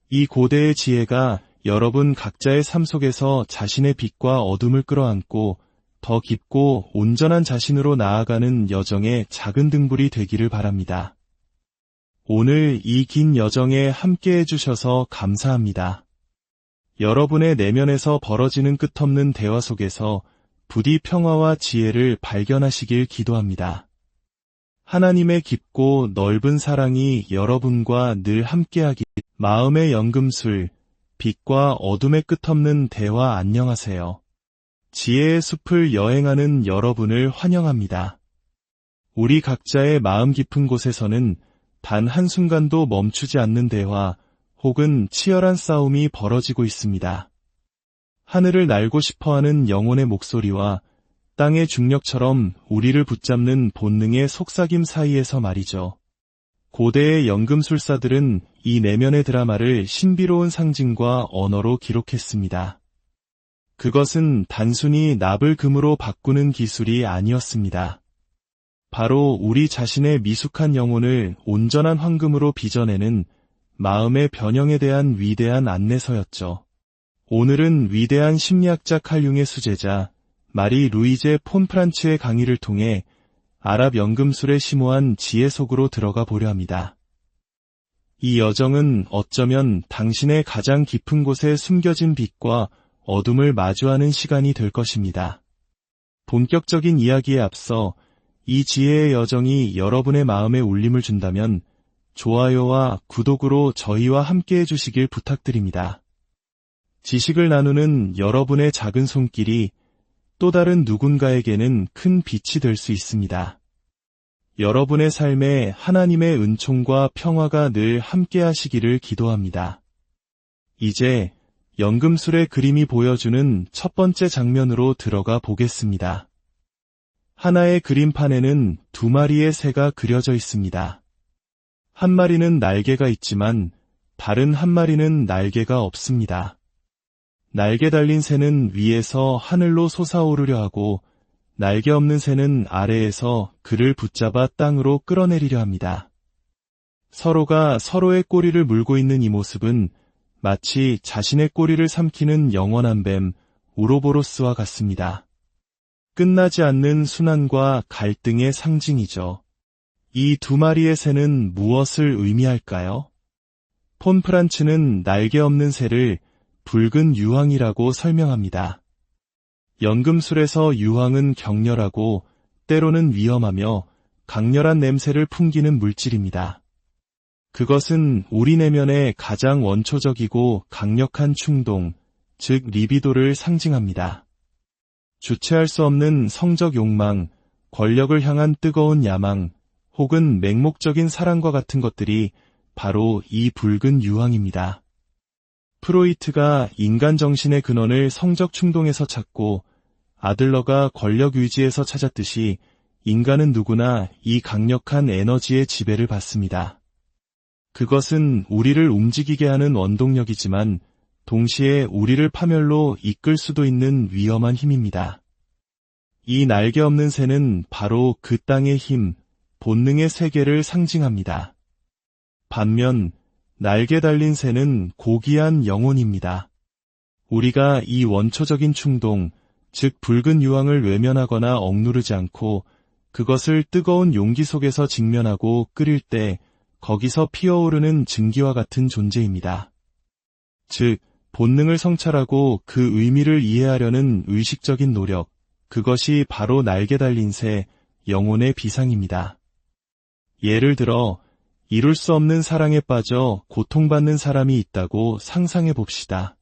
이 고대의 지혜가 여러분 각자의 삶 속에서 자신의 빛과 어둠을 끌어안고 더 깊고 온전한 자신으로 나아가는 여정의 작은 등불이 되기를 바랍니다. 오늘 이 긴 여정에 함께 해주셔서 감사합니다. 여러분의 내면에서 벌어지는 끝없는 대화 속에서 부디 평화와 지혜를 발견하시길 기도합니다. 하나님의 깊고 넓은 사랑이 여러분과 늘 함께하길. 마음의 연금술, 빛과 어둠의 끝없는 대화. 안녕하세요. 지혜의 숲을 여행하는 여러분을 환영합니다. 우리 각자의 마음 깊은 곳에서는 단 한순간도 멈추지 않는 대화 혹은 치열한 싸움이 벌어지고 있습니다. 하늘을 날고 싶어하는 영혼의 목소리와 땅의 중력처럼 우리를 붙잡는 본능의 속삭임 사이에서 말이죠. 고대의 연금술사들은 이 내면의 드라마를 신비로운 상징과 언어로 기록했습니다. 그것은 단순히 납을 금으로 바꾸는 기술이 아니었습니다. 바로 우리 자신의 미숙한 영혼을 온전한 황금으로 빚어내는 마음의 변형에 대한 위대한 안내서였죠. 오늘은 위대한 심리학자 칼 융의 수제자 마리 루이제 폰 프란츠의 강의를 통해 아랍 연금술의 심오한 지혜 속으로 들어가 보려 합니다. 이 여정은 어쩌면 당신의 가장 깊은 곳에 숨겨진 빛과 어둠을 마주하는 시간이 될 것입니다. 본격적인 이야기에 앞서 이 지혜의 여정이 여러분의 마음에 울림을 준다면 좋아요와 구독으로 저희와 함께 해주시길 부탁드립니다. 지식을 나누는 여러분의 작은 손길이 또 다른 누군가에게는 큰 빛이 될 수 있습니다. 여러분의 삶에 하나님의 은총과 평화가 늘 함께 하시기를 기도합니다. 이제 연금술의 그림이 보여주는 첫 번째 장면으로 들어가 보겠습니다. 하나의 그림판에는 2마리의 새가 그려져 있습니다. 한 마리는 날개가 있지만 다른 한 마리는 날개가 없습니다. 날개 달린 새는 위에서 하늘로 솟아오르려 하고 날개 없는 새는 아래에서 그를 붙잡아 땅으로 끌어내리려 합니다. 서로가 서로의 꼬리를 물고 있는 이 모습은 마치 자신의 꼬리를 삼키는 영원한 뱀 우로보로스와 같습니다. 끝나지 않는 순환과 갈등의 상징이죠. 이 2마리의 새는 무엇을 의미할까요? 폰 프란츠는 날개 없는 새를 붉은 유황이라고 설명합니다. 연금술에서 유황은 격렬하고 때로는 위험하며 강렬한 냄새를 풍기는 물질입니다. 그것은 우리 내면의 가장 원초적이고 강력한 충동, 즉 리비도를 상징합니다. 주체할 수 없는 성적 욕망, 권력을 향한 뜨거운 야망, 혹은 맹목적인 사랑과 같은 것들이 바로 이 붉은 유황입니다. 프로이트가 인간 정신의 근원을 성적 충동에서 찾고 아들러가 권력 유지에서 찾았듯이 인간은 누구나 이 강력한 에너지의 지배를 받습니다. 그것은 우리를 움직이게 하는 원동력이지만 동시에 우리를 파멸로 이끌 수도 있는 위험한 힘입니다. 이 날개 없는 새는 바로 그 땅의 힘, 본능의 세계를 상징합니다. 반면 날개 달린 새는 고귀한 영혼입니다. 우리가 이 원초적인 충동, 즉 붉은 유황을 외면하거나 억누르지 않고 그것을 뜨거운 용기 속에서 직면하고 끓일 때 거기서 피어오르는 증기와 같은 존재입니다. 즉, 본능을 성찰하고 그 의미를 이해하려는 의식적인 노력, 그것이 바로 날개 달린 새, 영혼의 비상입니다. 예를 들어 이룰 수 없는 사랑에 빠져 고통받는 사람이 있다고 상상해 봅시다.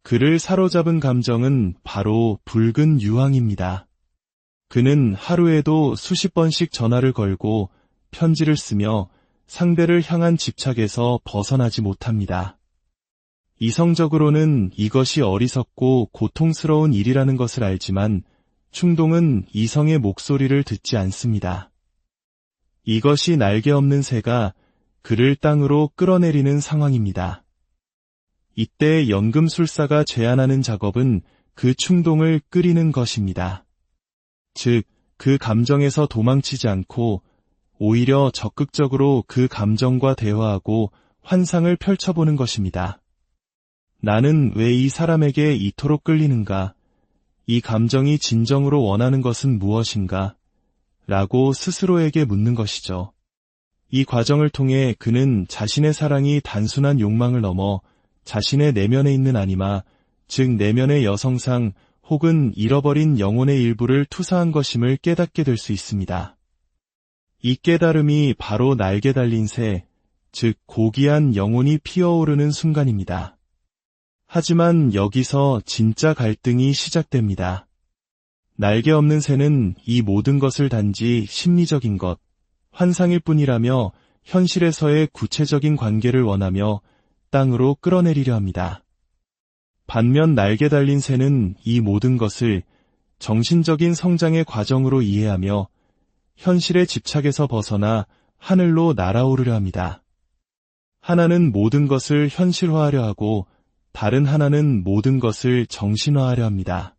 그를 사로잡은 감정은 바로 붉은 유황입니다. 그는 하루에도 수십 번씩 전화를 걸고 편지를 쓰며 상대를 향한 집착에서 벗어나지 못합니다. 이성적으로는 이것이 어리석고 고통스러운 일이라는 것을 알지만 충동은 이성의 목소리를 듣지 않습니다. 이것이 날개 없는 새가 그를 땅으로 끌어내리는 상황입니다. 이때 연금술사가 제안하는 작업은 그 충동을 끓이는 것입니다. 즉, 그 감정에서 도망치지 않고 오히려 적극적으로 그 감정과 대화하고 환상을 펼쳐보는 것입니다. 나는 왜 이 사람에게 이토록 끌리는가? 이 감정이 진정으로 원하는 것은 무엇인가? 라고 스스로에게 묻는 것이죠. 이 과정을 통해 그는 자신의 사랑이 단순한 욕망을 넘어 자신의 내면에 있는 아니마, 즉 내면의 여성상 혹은 잃어버린 영혼의 일부를 투사한 것임을 깨닫게 될 수 있습니다. 이 깨달음이 바로 날개 달린 새, 즉 고귀한 영혼이 피어오르는 순간입니다. 하지만 여기서 진짜 갈등이 시작됩니다. 날개 없는 새는 이 모든 것을 단지 심리적인 것, 환상일 뿐이라며 현실에서의 구체적인 관계를 원하며 땅으로 끌어내리려 합니다. 반면 날개 달린 새는 이 모든 것을 정신적인 성장의 과정으로 이해하며 현실의 집착에서 벗어나 하늘로 날아오르려 합니다. 하나는 모든 것을 현실화하려 하고 다른 하나는 모든 것을 정신화하려 합니다.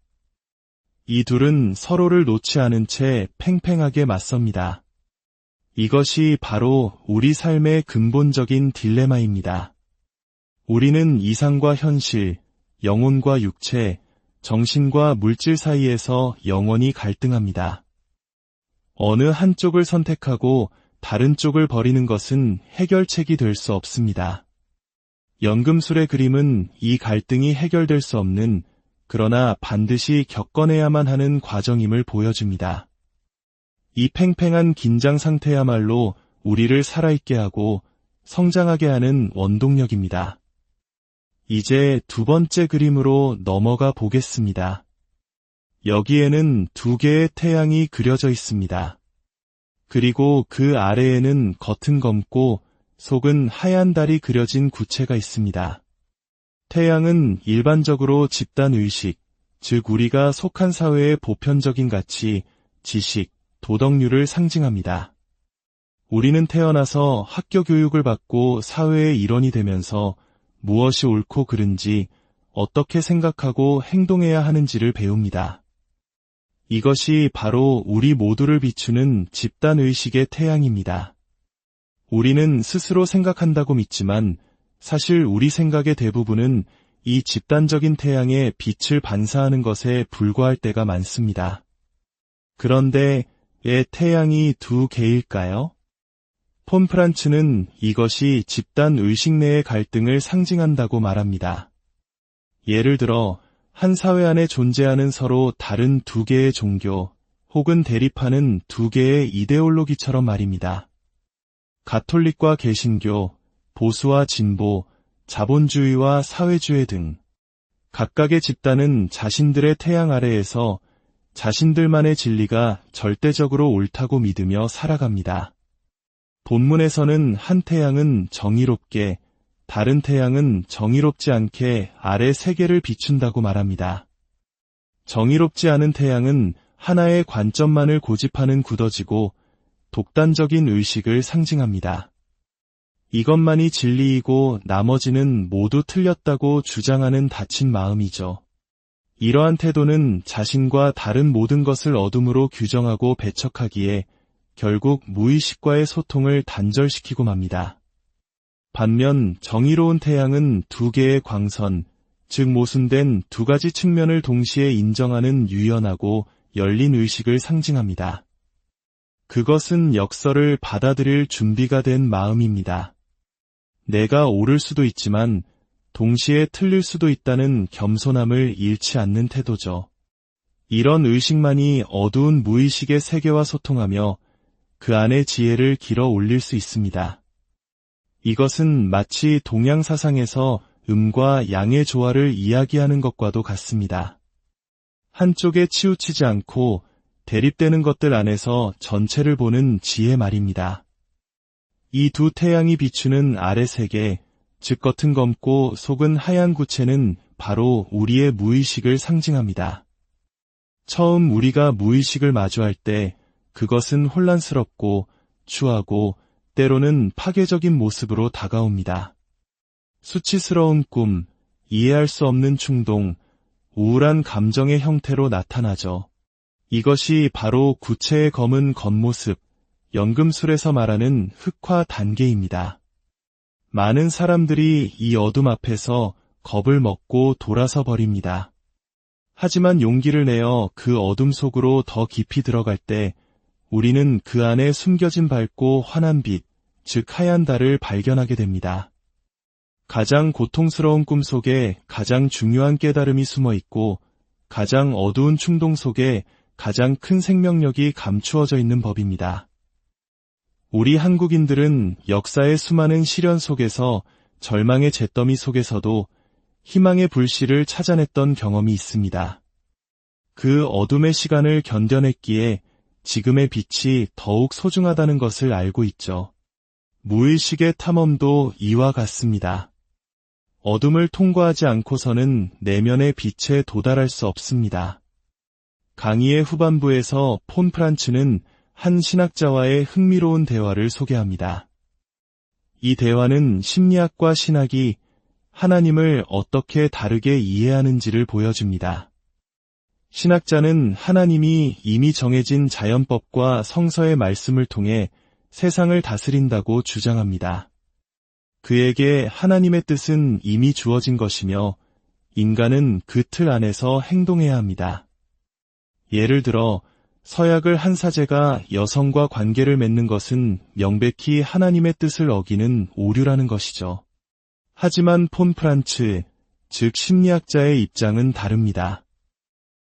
이 둘은 서로를 놓지 않은 채 팽팽하게 맞섭니다. 이것이 바로 우리 삶의 근본적인 딜레마입니다. 우리는 이상과 현실, 영혼과 육체, 정신과 물질 사이에서 영원히 갈등합니다. 어느 한쪽을 선택하고 다른 쪽을 버리는 것은 해결책이 될 수 없습니다. 연금술의 그림은 이 갈등이 해결될 수 없는, 그러나 반드시 겪어내야만 하는 과정임을 보여줍니다. 이 팽팽한 긴장 상태야말로 우리를 살아있게 하고 성장하게 하는 원동력입니다. 이제 두 번째 그림으로 넘어가 보겠습니다. 여기에는 두 개의 태양이 그려져 있습니다. 그리고 그 아래에는 겉은 검고 속은 하얀 달이 그려진 구체가 있습니다. 태양은 일반적으로 집단의식, 즉 우리가 속한 사회의 보편적인 가치, 지식, 도덕률을 상징합니다. 우리는 태어나서 학교 교육을 받고 사회의 일원이 되면서 무엇이 옳고 그른지, 어떻게 생각하고 행동해야 하는지를 배웁니다. 이것이 바로 우리 모두를 비추는 집단의식의 태양입니다. 우리는 스스로 생각한다고 믿지만 사실 우리 생각의 대부분은 이 집단적인 태양에 빛을 반사하는 것에 불과할 때가 많습니다. 그런데 왜 태양이 두 개일까요? 폰 프란츠는 이것이 집단의식 내의 갈등을 상징한다고 말합니다. 예를 들어 한 사회 안에 존재하는 서로 다른 두 개의 종교 혹은 대립하는 두 개의 이데올로기처럼 말입니다. 가톨릭과 개신교, 보수와 진보, 자본주의와 사회주의 등 각각의 집단은 자신들의 태양 아래에서 자신들만의 진리가 절대적으로 옳다고 믿으며 살아갑니다. 본문에서는 한 태양은 정의롭게, 다른 태양은 정의롭지 않게 아래 세계를 비춘다고 말합니다. 정의롭지 않은 태양은 하나의 관점만을 고집하는 굳어지고 독단적인 의식을 상징합니다. 이것만이 진리이고 나머지는 모두 틀렸다고 주장하는 닫힌 마음이죠. 이러한 태도는 자신과 다른 모든 것을 어둠으로 규정하고 배척하기에 결국 무의식과의 소통을 단절시키고 맙니다. 반면 정의로운 태양은 두 개의 광선, 즉 모순된 두 가지 측면을 동시에 인정하는 유연하고 열린 의식을 상징합니다. 그것은 역설을 받아들일 준비가 된 마음입니다. 내가 옳을 수도 있지만 동시에 틀릴 수도 있다는 겸손함을 잃지 않는 태도죠. 이런 의식만이 어두운 무의식의 세계와 소통하며 그 안의 지혜를 길어 올릴 수 있습니다. 이것은 마치 동양 사상에서 음과 양의 조화를 이야기하는 것과도 같습니다. 한쪽에 치우치지 않고 대립되는 것들 안에서 전체를 보는 지혜 말입니다. 이 두 태양이 비추는 아래 세계, 즉 겉은 검고 속은 하얀 구체는 바로 우리의 무의식을 상징합니다. 처음 우리가 무의식을 마주할 때 그것은 혼란스럽고 추하고 때로는 파괴적인 모습으로 다가옵니다. 수치스러운 꿈, 이해할 수 없는 충동, 우울한 감정의 형태로 나타나죠. 이것이 바로 구체의 검은 겉모습, 연금술에서 말하는 흑화 단계입니다. 많은 사람들이 이 어둠 앞에서 겁을 먹고 돌아서 버립니다. 하지만 용기를 내어 그 어둠 속으로 더 깊이 들어갈 때 우리는 그 안에 숨겨진 밝고 환한 빛, 즉 하얀 달을 발견하게 됩니다. 가장 고통스러운 꿈 속에 가장 중요한 깨달음이 숨어 있고 가장 어두운 충동 속에 가장 큰 생명력이 감추어져 있는 법입니다. 우리 한국인들은 역사의 수많은 시련 속에서 절망의 잿더미 속에서도 희망의 불씨를 찾아냈던 경험이 있습니다. 그 어둠의 시간을 견뎌냈기에 지금의 빛이 더욱 소중하다는 것을 알고 있죠. 무의식의 탐험도 이와 같습니다. 어둠을 통과하지 않고서는 내면의 빛에 도달할 수 없습니다. 강의의 후반부에서 폰 프란츠는 한 신학자와의 흥미로운 대화를 소개합니다. 이 대화는 심리학과 신학이 하나님을 어떻게 다르게 이해하는지를 보여줍니다. 신학자는 하나님이 이미 정해진 자연법과 성서의 말씀을 통해 세상을 다스린다고 주장합니다. 그에게 하나님의 뜻은 이미 주어진 것이며 인간은 그 틀 안에서 행동해야 합니다. 예를 들어 서약을 한 사제가 여성과 관계를 맺는 것은 명백히 하나님의 뜻을 어기는 오류라는 것이죠. 하지만 폰 프란츠, 즉 심리학자의 입장은 다릅니다.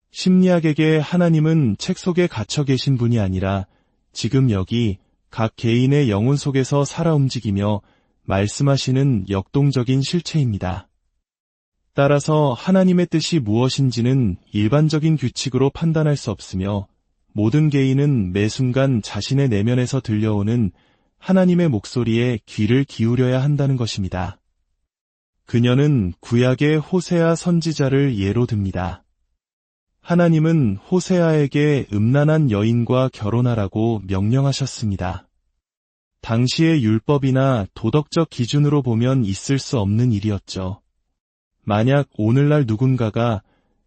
심리학에게 하나님은 책 속에 갇혀 계신 분이 아니라 지금 여기 각 개인의 영혼 속에서 살아 움직이며 말씀하시는 역동적인 실체입니다. 따라서 하나님의 뜻이 무엇인지는 일반적인 규칙으로 판단할 수 없으며 모든 개인은 매 순간 자신의 내면에서 들려오는 하나님의 목소리에 귀를 기울여야 한다는 것입니다. 그녀는 구약의 호세아 선지자를 예로 듭니다. 하나님은 호세아에게 음란한 여인과 결혼하라고 명령하셨습니다. 당시의 율법이나 도덕적 기준으로 보면 있을 수 없는 일이었죠. 만약 오늘날 누군가가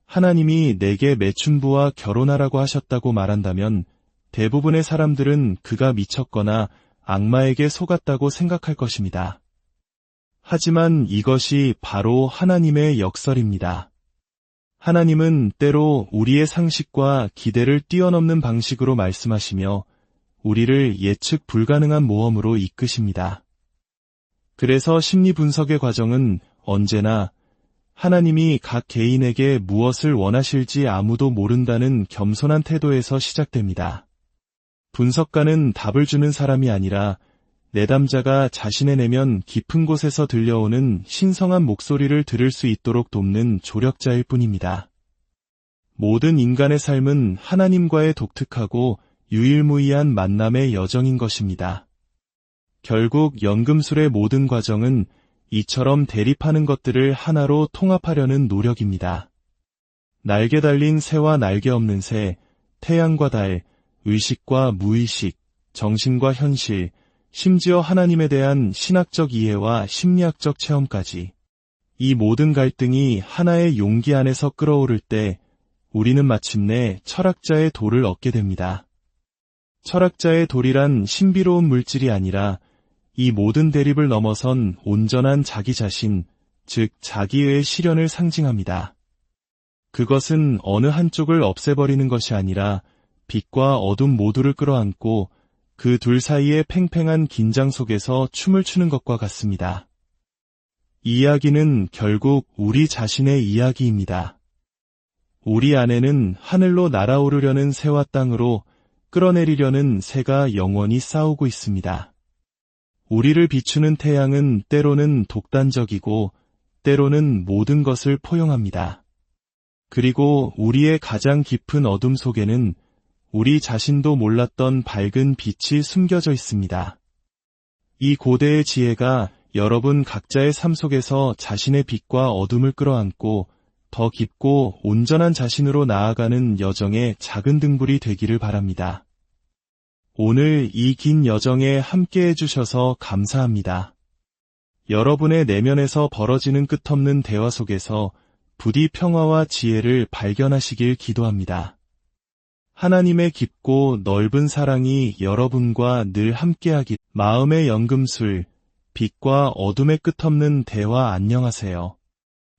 하나님이 내게 매춘부와 결혼하라고 하셨다고 말한다면 대부분의 사람들은 그가 미쳤거나 악마에게 속았다고 생각할 것입니다. 하지만 이것이 바로 하나님의 역설입니다. 하나님은 때로 우리의 상식과 기대를 뛰어넘는 방식으로 말씀하시며 우리를 예측 불가능한 모험으로 이끄십니다. 그래서 심리 분석의 과정은 언제나 하나님이 각 개인에게 무엇을 원하실지 아무도 모른다는 겸손한 태도에서 시작됩니다. 분석가는 답을 주는 사람이 아니라 내담자가 자신의 내면 깊은 곳에서 들려오는 신성한 목소리를 들을 수 있도록 돕는 조력자일 뿐입니다. 모든 인간의 삶은 하나님과의 독특하고 유일무이한 만남의 여정인 것입니다. 결국 연금술의 모든 과정은 이처럼 대립하는 것들을 하나로 통합하려는 노력입니다. 날개 달린 새와 날개 없는 새, 태양과 달, 의식과 무의식, 정신과 현실, 심지어 하나님에 대한 신학적 이해와 심리학적 체험까지. 이 모든 갈등이 하나의 용기 안에서 끓어오를 때 우리는 마침내 철학자의 도를 얻게 됩니다. 철학자의 돌이란 신비로운 물질이 아니라 이 모든 대립을 넘어선 온전한 자기 자신, 즉 자기의 실현을 상징합니다. 그것은 어느 한쪽을 없애버리는 것이 아니라 빛과 어둠 모두를 끌어안고 그 둘 사이의 팽팽한 긴장 속에서 춤을 추는 것과 같습니다. 이 이야기는 결국 우리 자신의 이야기입니다. 우리 안에는 하늘로 날아오르려는 새와 땅으로 끌어내리려는 새가 영원히 싸우고 있습니다. 우리를 비추는 태양은 때로는 독단적이고 때로는 모든 것을 포용합니다. 그리고 우리의 가장 깊은 어둠 속에는 우리 자신도 몰랐던 밝은 빛이 숨겨져 있습니다. 이 고대의 지혜가 여러분 각자의 삶 속에서 자신의 빛과 어둠을 끌어안고 더 깊고 온전한 자신으로 나아가는 여정의 작은 등불이 되기를 바랍니다. 오늘 이 긴 여정에 함께 해주셔서 감사합니다. 여러분의 내면에서 벌어지는 끝없는 대화 속에서 부디 평화와 지혜를 발견하시길 기도합니다. 하나님의 깊고 넓은 사랑이 여러분과 늘 함께하기. 마음의 연금술, 빛과 어둠의 끝없는 대화. 안녕하세요.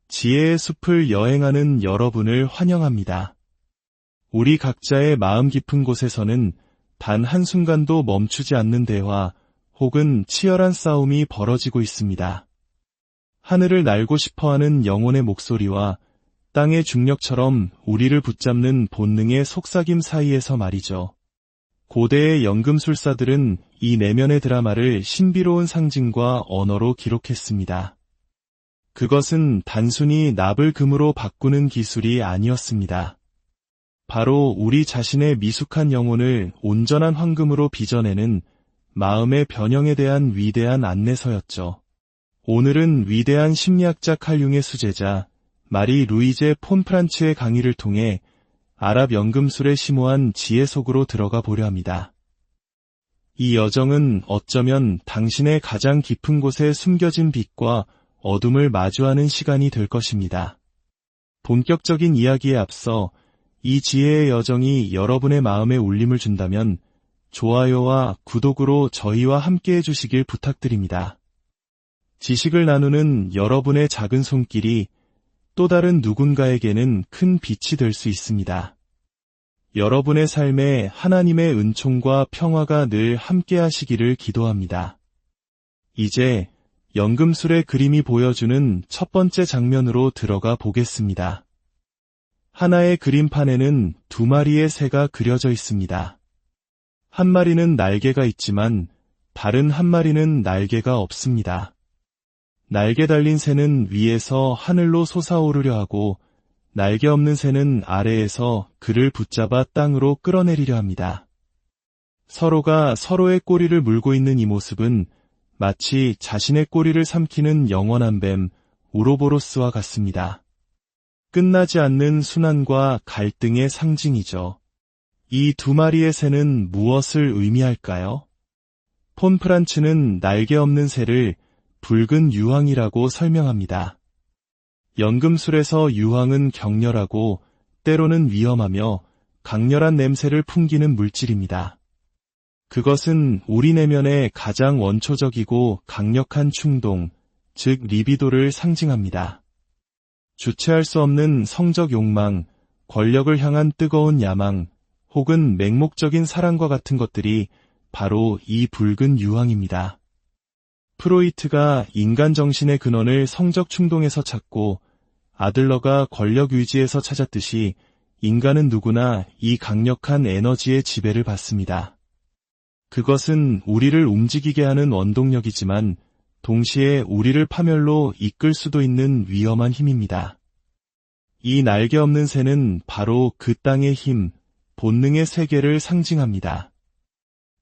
지혜의 숲을 여행하는 여러분을 환영합니다. 우리 각자의 마음 깊은 곳에서는 단 한순간도 멈추지 않는 대화 혹은 치열한 싸움이 벌어지고 있습니다. 하늘을 날고 싶어하는 영혼의 목소리와 땅의 중력처럼 우리를 붙잡는 본능의 속삭임 사이에서 말이죠. 고대의 연금술사들은 이 내면의 드라마를 신비로운 상징과 언어로 기록했습니다. 그것은 단순히 납을 금으로 바꾸는 기술이 아니었습니다. 바로 우리 자신의 미숙한 영혼을 온전한 황금으로 빚어내는 마음의 변형에 대한 위대한 안내서였죠. 오늘은 위대한 심리학자 칼 융의 수제자 마리 루이제 폰 프란츠의 강의를 통해 아랍 연금술의 심오한 지혜 속으로 들어가 보려 합니다. 이 여정은 어쩌면 당신의 가장 깊은 곳에 숨겨진 빛과 어둠을 마주하는 시간이 될 것입니다. 본격적인 이야기에 앞서 이 지혜의 여정이 여러분의 마음에 울림을 준다면 좋아요와 구독으로 저희와 함께 해주시길 부탁드립니다. 지식을 나누는 여러분의 작은 손길이 또 다른 누군가에게는 큰 빛이 될 수 있습니다. 여러분의 삶에 하나님의 은총과 평화가 늘 함께 하시기를 기도합니다. 이제 연금술의 그림이 보여주는 첫 번째 장면으로 들어가 보겠습니다. 하나의 그림판에는 두 마리의 새가 그려져 있습니다. 한 마리는 날개가 있지만 다른 한 마리는 날개가 없습니다. 날개 달린 새는 위에서 하늘로 솟아오르려 하고 날개 없는 새는 아래에서 그를 붙잡아 땅으로 끌어내리려 합니다. 서로가 서로의 꼬리를 물고 있는 이 모습은 마치 자신의 꼬리를 삼키는 영원한 뱀 우로보로스와 같습니다. 끝나지 않는 순환과 갈등의 상징이죠. 이 두 마리의 새는 무엇을 의미할까요? 폰 프란츠는 날개 없는 새를 붉은 유황이라고 설명합니다. 연금술에서 유황은 격렬하고 때로는 위험하며 강렬한 냄새를 풍기는 물질입니다. 그것은 우리 내면의 가장 원초적이고 강력한 충동, 즉 리비도를 상징합니다. 주체할 수 없는 성적 욕망, 권력을 향한 뜨거운 야망, 혹은 맹목적인 사랑과 같은 것들이 바로 이 붉은 유황입니다. 프로이트가 인간 정신의 근원을 성적 충동에서 찾고 아들러가 권력 유지에서 찾았듯이 인간은 누구나 이 강력한 에너지의 지배를 받습니다. 그것은 우리를 움직이게 하는 원동력이지만 동시에 우리를 파멸로 이끌 수도 있는 위험한 힘입니다. 이 날개 없는 새는 바로 그 땅의 힘, 본능의 세계를 상징합니다.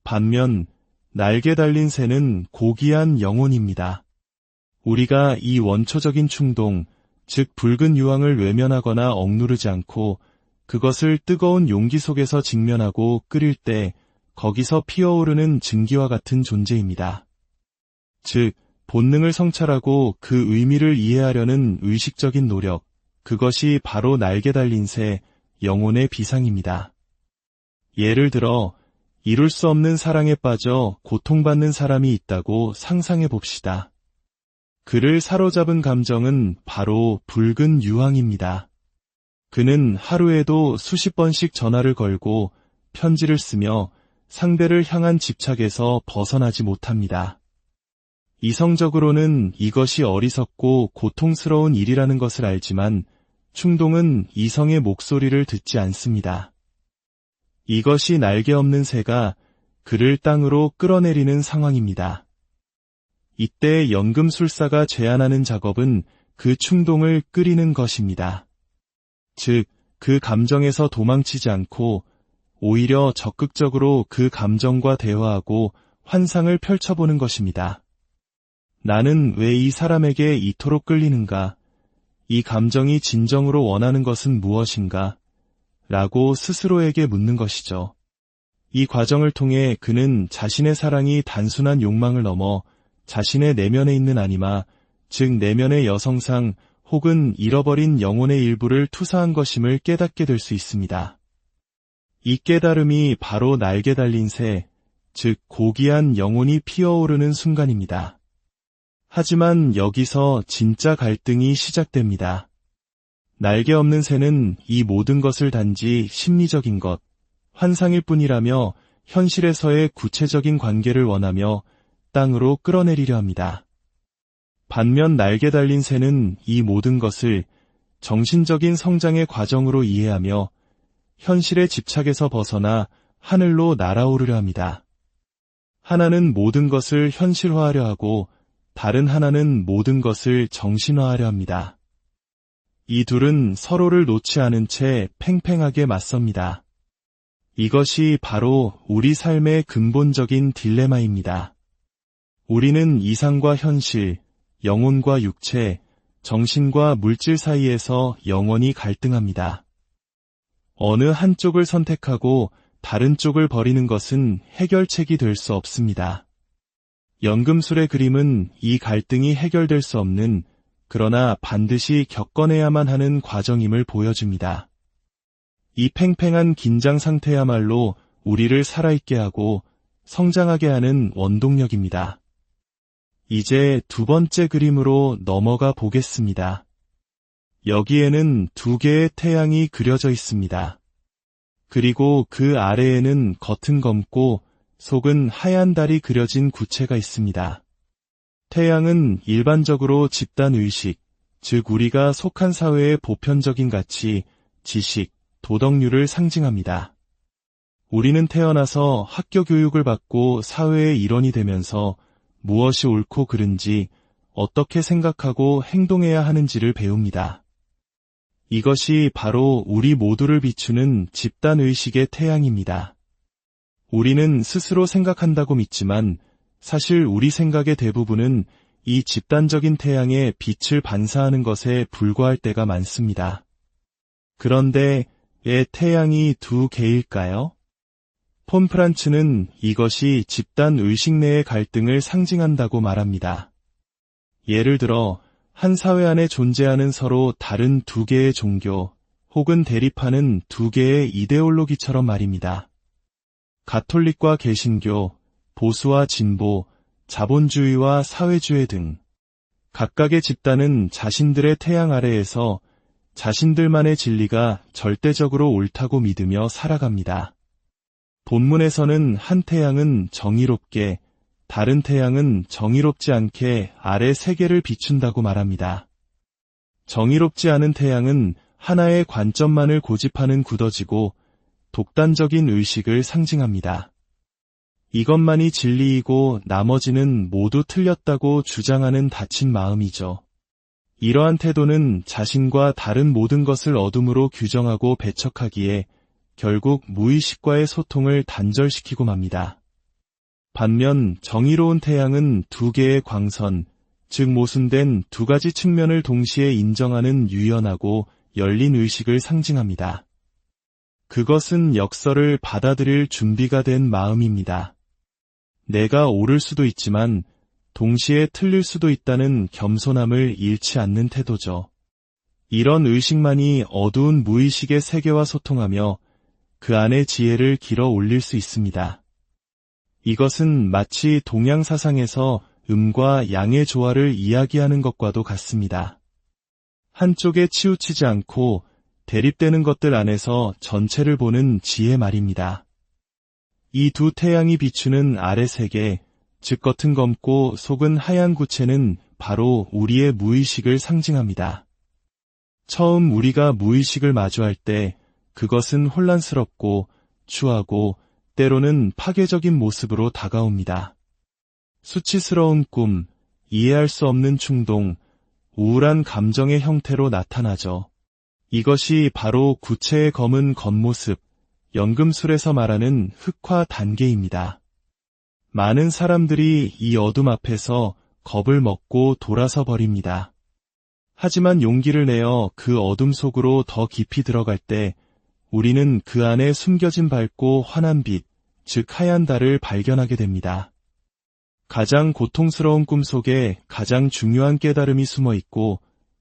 반면 날개 달린 새는 고귀한 영혼입니다. 우리가 이 원초적인 충동, 즉 붉은 유황을 외면하거나 억누르지 않고 그것을 뜨거운 용기 속에서 직면하고 끓일 때 거기서 피어오르는 증기와 같은 존재입니다. 즉, 본능을 성찰하고 그 의미를 이해하려는 의식적인 노력, 그것이 바로 날개 달린 새, 영혼의 비상입니다. 예를 들어, 이룰 수 없는 사랑에 빠져 고통받는 사람이 있다고 상상해 봅시다. 그를 사로잡은 감정은 바로 붉은 유황입니다. 그는 하루에도 수십 번씩 전화를 걸고 편지를 쓰며 상대를 향한 집착에서 벗어나지 못합니다. 이성적으로는 이것이 어리석고 고통스러운 일이라는 것을 알지만 충동은 이성의 목소리를 듣지 않습니다. 이것이 날개 없는 새가 그를 땅으로 끌어내리는 상황입니다. 이때 연금술사가 제안하는 작업은 그 충동을 끓이는 것입니다. 즉, 그 감정에서 도망치지 않고 오히려 적극적으로 그 감정과 대화하고 환상을 펼쳐보는 것입니다. 나는 왜 이 사람에게 이토록 끌리는가? 이 감정이 진정으로 원하는 것은 무엇인가? 라고 스스로에게 묻는 것이죠. 이 과정을 통해 그는 자신의 사랑이 단순한 욕망을 넘어 자신의 내면에 있는 아니마, 즉 내면의 여성상 혹은 잃어버린 영혼의 일부를 투사한 것임을 깨닫게 될 수 있습니다. 이 깨달음이 바로 날개 달린 새, 즉 고귀한 영혼이 피어오르는 순간입니다. 하지만 여기서 진짜 갈등이 시작됩니다. 날개 없는 새는 이 모든 것을 단지 심리적인 것, 환상일 뿐이라며 현실에서의 구체적인 관계를 원하며 땅으로 끌어내리려 합니다. 반면 날개 달린 새는 이 모든 것을 정신적인 성장의 과정으로 이해하며 현실의 집착에서 벗어나 하늘로 날아오르려 합니다. 하나는 모든 것을 현실화하려 하고 다른 하나는 모든 것을 정신화하려 합니다. 이 둘은 서로를 놓지 않은 채 팽팽하게 맞섭니다. 이것이 바로 우리 삶의 근본적인 딜레마입니다. 우리는 이상과 현실, 영혼과 육체, 정신과 물질 사이에서 영원히 갈등합니다. 어느 한쪽을 선택하고 다른 쪽을 버리는 것은 해결책이 될 수 없습니다. 연금술의 그림은 이 갈등이 해결될 수 없는, 그러나 반드시 겪어내야만 하는 과정임을 보여줍니다. 이 팽팽한 긴장 상태야말로 우리를 살아있게 하고 성장하게 하는 원동력입니다. 이제 두 번째 그림으로 넘어가 보겠습니다. 여기에는 두 개의 태양이 그려져 있습니다. 그리고 그 아래에는 겉은 검고 속은 하얀 달이 그려진 구체가 있습니다. 태양은 일반적으로 집단의식, 즉 우리가 속한 사회의 보편적인 가치, 지식, 도덕률을 상징합니다. 우리는 태어나서 학교 교육을 받고 사회의 일원이 되면서 무엇이 옳고 그른지, 어떻게 생각하고 행동해야 하는지를 배웁니다. 이것이 바로 우리 모두를 비추는 집단의식의 태양입니다. 우리는 스스로 생각한다고 믿지만 사실 우리 생각의 대부분은 이 집단적인 태양에 빛을 반사하는 것에 불과할 때가 많습니다. 그런데 왜 태양이 두 개일까요? 폰 프란츠는 이것이 집단의식 내의 갈등을 상징한다고 말합니다. 예를 들어 한 사회 안에 존재하는 서로 다른 두 개의 종교 혹은 대립하는 두 개의 이데올로기처럼 말입니다. 가톨릭과 개신교, 보수와 진보, 자본주의와 사회주의 등 각각의 집단은 자신들의 태양 아래에서 자신들만의 진리가 절대적으로 옳다고 믿으며 살아갑니다. 본문에서는 한 태양은 정의롭게, 다른 태양은 정의롭지 않게 아래 세계를 비춘다고 말합니다. 정의롭지 않은 태양은 하나의 관점만을 고집하는 굳어지고 독단적인 의식을 상징합니다. 이것만이 진리이고 나머지는 모두 틀렸다고 주장하는 닫힌 마음이죠. 이러한 태도는 자신과 다른 모든 것을 어둠으로 규정하고 배척하기에 결국 무의식과의 소통을 단절시키고 맙니다. 반면 정의로운 태양은 두 개의 광선, 즉 모순된 두 가지 측면을 동시에 인정하는 유연하고 열린 의식을 상징합니다. 그것은 역설을 받아들일 준비가 된 마음입니다. 내가 옳을 수도 있지만 동시에 틀릴 수도 있다는 겸손함을 잃지 않는 태도죠. 이런 의식만이 어두운 무의식의 세계와 소통하며 그 안의 지혜를 길어 올릴 수 있습니다. 이것은 마치 동양 사상에서 음과 양의 조화를 이야기하는 것과도 같습니다. 한쪽에 치우치지 않고 대립되는 것들 안에서 전체를 보는 지혜 말입니다. 이 두 태양이 비추는 아래 세계, 즉 겉은 검고 속은 하얀 구체는 바로 우리의 무의식을 상징합니다. 처음 우리가 무의식을 마주할 때 그것은 혼란스럽고 추하고 때로는 파괴적인 모습으로 다가옵니다. 수치스러운 꿈, 이해할 수 없는 충동, 우울한 감정의 형태로 나타나죠. 이것이 바로 구체의 검은 겉모습, 연금술에서 말하는 흑화 단계입니다. 많은 사람들이 이 어둠 앞에서 겁을 먹고 돌아서 버립니다. 하지만 용기를 내어 그 어둠 속으로 더 깊이 들어갈 때 우리는 그 안에 숨겨진 밝고 환한 빛, 즉 하얀 달을 발견하게 됩니다. 가장 고통스러운 꿈 속에 가장 중요한 깨달음이 숨어 있고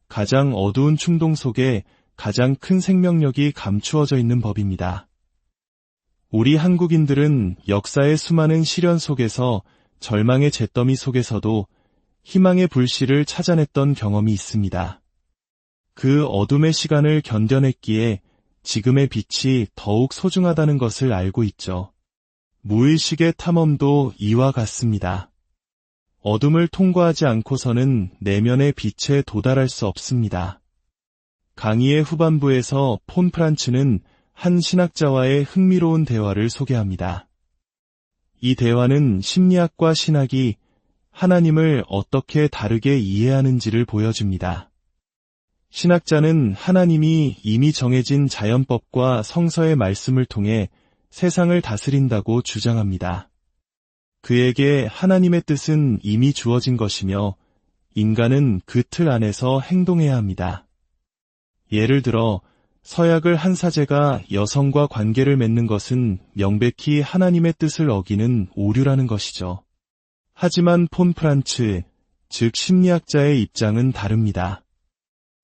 가장 어두운 충동 속에 가장 큰 생명력이 감추어져 있는 법입니다. 우리 한국인들은 역사의 수많은 시련 속에서 절망의 잿더미 속에서도 희망의 불씨를 찾아냈던 경험이 있습니다. 그 어둠의 시간을 견뎌냈기에 지금의 빛이 더욱 소중하다는 것을 알고 있죠. 무의식의 탐험도 이와 같습니다. 어둠을 통과하지 않고서는 내면의 빛에 도달할 수 없습니다. 강의의 후반부에서 폰 프란츠는 한 신학자와의 흥미로운 대화를 소개합니다. 이 대화는 심리학과 신학이 하나님을 어떻게 다르게 이해하는지를 보여줍니다. 신학자는 하나님이 이미 정해진 자연법과 성서의 말씀을 통해 세상을 다스린다고 주장합니다. 그에게 하나님의 뜻은 이미 주어진 것이며 인간은 그 틀 안에서 행동해야 합니다. 예를 들어 서약을 한 사제가 여성과 관계를 맺는 것은 명백히 하나님의 뜻을 어기는 오류라는 것이죠. 하지만 폰 프란츠, 즉 심리학자의 입장은 다릅니다.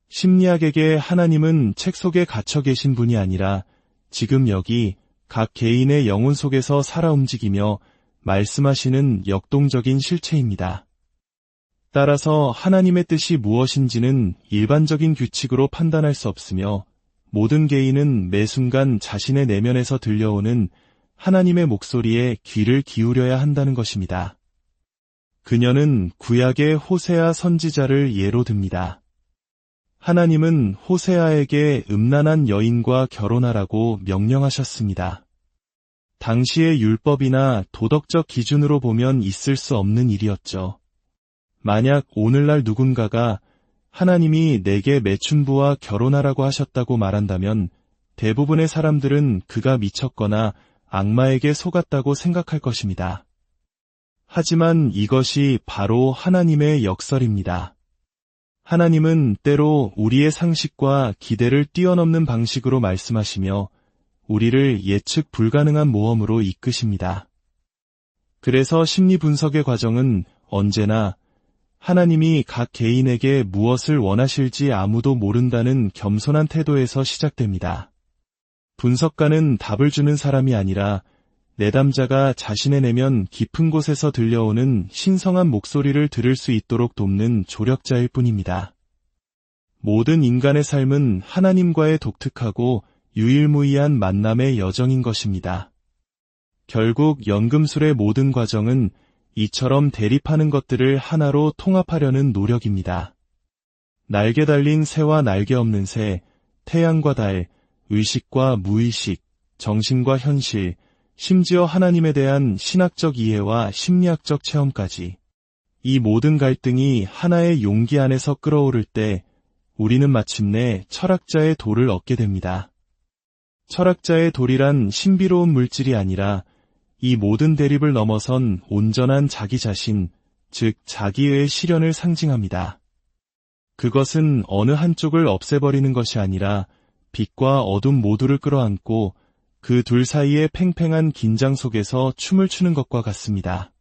심리학에게 하나님은 책 속에 갇혀 계신 분이 아니라 지금 여기 각 개인의 영혼 속에서 살아 움직이며 말씀하시는 역동적인 실체입니다. 따라서 하나님의 뜻이 무엇인지는 일반적인 규칙으로 판단할 수 없으며 모든 개인은 매 순간 자신의 내면에서 들려오는 하나님의 목소리에 귀를 기울여야 한다는 것입니다. 그녀는 구약의 호세아 선지자를 예로 듭니다. 하나님은 호세아에게 음란한 여인과 결혼하라고 명령하셨습니다. 당시의 율법이나 도덕적 기준으로 보면 있을 수 없는 일이었죠. 만약 오늘날 누군가가 하나님이 내게 매춘부와 결혼하라고 하셨다고 말한다면 대부분의 사람들은 그가 미쳤거나 악마에게 속았다고 생각할 것입니다. 하지만 이것이 바로 하나님의 역설입니다. 하나님은 때로 우리의 상식과 기대를 뛰어넘는 방식으로 말씀하시며 우리를 예측 불가능한 모험으로 이끄십니다. 그래서 심리 분석의 과정은 언제나 하나님이 각 개인에게 무엇을 원하실지 아무도 모른다는 겸손한 태도에서 시작됩니다. 분석가는 답을 주는 사람이 아니라 내담자가 자신의 내면 깊은 곳에서 들려오는 신성한 목소리를 들을 수 있도록 돕는 조력자일 뿐입니다. 모든 인간의 삶은 하나님과의 독특하고 유일무이한 만남의 여정인 것입니다. 결국 연금술의 모든 과정은 이처럼 대립하는 것들을 하나로 통합하려는 노력입니다. 날개 달린 새와 날개 없는 새, 태양과 달, 의식과 무의식, 정신과 현실, 심지어 하나님에 대한 신학적 이해와 심리학적 체험까지. 이 모든 갈등이 하나의 용기 안에서 끓어오를 때 우리는 마침내 철학자의 도를 얻게 됩니다. 철학자의 돌이란 신비로운 물질이 아니라 이 모든 대립을 넘어선 온전한 자기 자신, 즉 자기의 실현을 상징합니다. 그것은 어느 한쪽을 없애버리는 것이 아니라 빛과 어둠 모두를 끌어안고 그 둘 사이의 팽팽한 긴장 속에서 춤을 추는 것과 같습니다.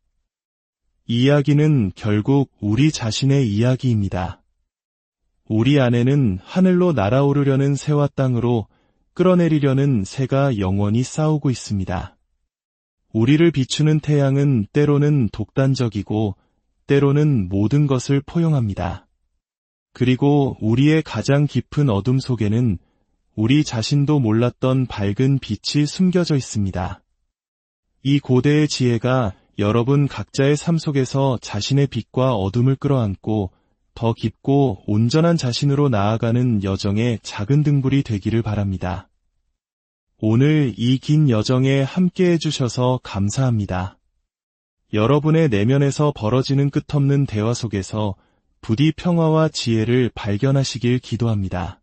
이 이야기는 결국 우리 자신의 이야기입니다. 우리 안에는 하늘로 날아오르려는 새와 땅으로 끌어내리려는 새가 영원히 싸우고 있습니다. 우리를 비추는 태양은 때로는 독단적이고 때로는 모든 것을 포용합니다. 그리고 우리의 가장 깊은 어둠 속에는 우리 자신도 몰랐던 밝은 빛이 숨겨져 있습니다. 이 고대의 지혜가 여러분 각자의 삶 속에서 자신의 빛과 어둠을 끌어안고 더 깊고 온전한 자신으로 나아가는 여정의 작은 등불이 되기를 바랍니다. 오늘 이 긴 여정에 함께 해주셔서 감사합니다. 여러분의 내면에서 벌어지는 끝없는 대화 속에서 부디 평화와 지혜를 발견하시길 기도합니다.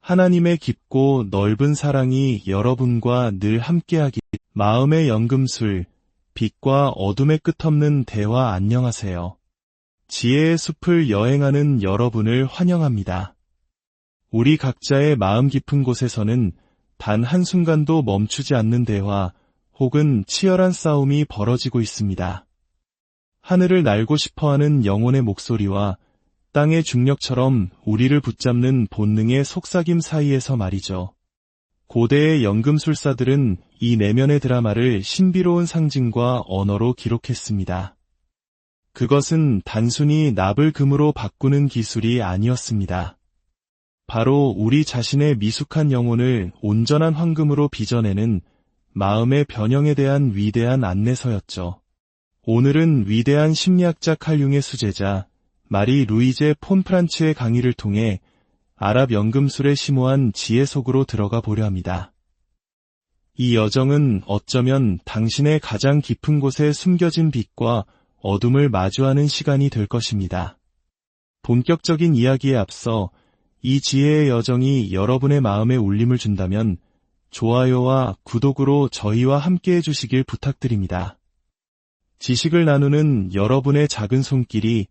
하나님의 깊고 넓은 사랑이 여러분과 늘 함께하길. 마음의 연금술, 빛과 어둠의 끝없는 대화. 안녕하세요. 지혜의 숲을 여행하는 여러분을 환영합니다. 우리 각자의 마음 깊은 곳에서는 단 한순간도 멈추지 않는 대화 혹은 치열한 싸움이 벌어지고 있습니다. 하늘을 날고 싶어하는 영혼의 목소리와 땅의 중력처럼 우리를 붙잡는 본능의 속삭임 사이에서 말이죠. 고대의 연금술사들은 이 내면의 드라마를 신비로운 상징과 언어로 기록했습니다. 그것은 단순히 납을 금으로 바꾸는 기술이 아니었습니다. 바로 우리 자신의 미숙한 영혼을 온전한 황금으로 빚어내는 마음의 변형에 대한 위대한 안내서였죠. 오늘은 위대한 심리학자 칼 융의 수제자 마리 루이제 폰 프란츠의 강의를 통해 아랍 연금술의 심오한 지혜 속으로 들어가 보려 합니다. 이 여정은 어쩌면 당신의 가장 깊은 곳에 숨겨진 빛과 어둠을 마주하는 시간이 될 것입니다. 본격적인 이야기에 앞서 이 지혜의 여정이 여러분의 마음에 울림을 준다면 좋아요와 구독으로 저희와 함께 해주시길 부탁드립니다. 지식을 나누는 여러분의 작은 손길이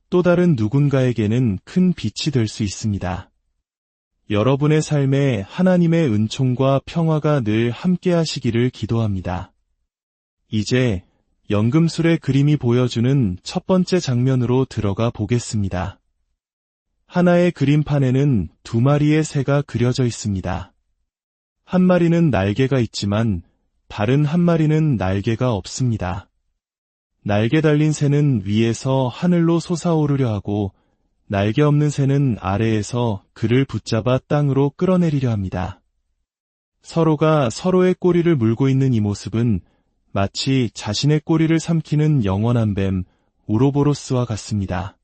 또 다른 누군가에게는 큰 빛이 될 수 있습니다. 여러분의 삶에 하나님의 은총과 평화가 늘 함께 하시기를 기도합니다. 이제 연금술의 그림이 보여주는 첫 번째 장면으로 들어가 보겠습니다. 하나의 그림판에는 두 마리의 새가 그려져 있습니다. 한 마리는 날개가 있지만 다른 한 마리는 날개가 없습니다. 날개 달린 새는 위에서 하늘로 솟아오르려 하고 날개 없는 새는 아래에서 그를 붙잡아 땅으로 끌어내리려 합니다. 서로가 서로의 꼬리를 물고 있는 이 모습은 마치 자신의 꼬리를 삼키는 영원한 뱀 우로보로스와 같습니다.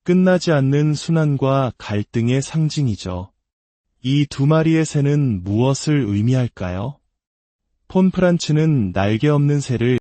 끝나지 않는 순환과 갈등의 상징이죠. 이 두 마리의 새는 무엇을 의미할까요? 폰 프란츠는 날개 없는 새를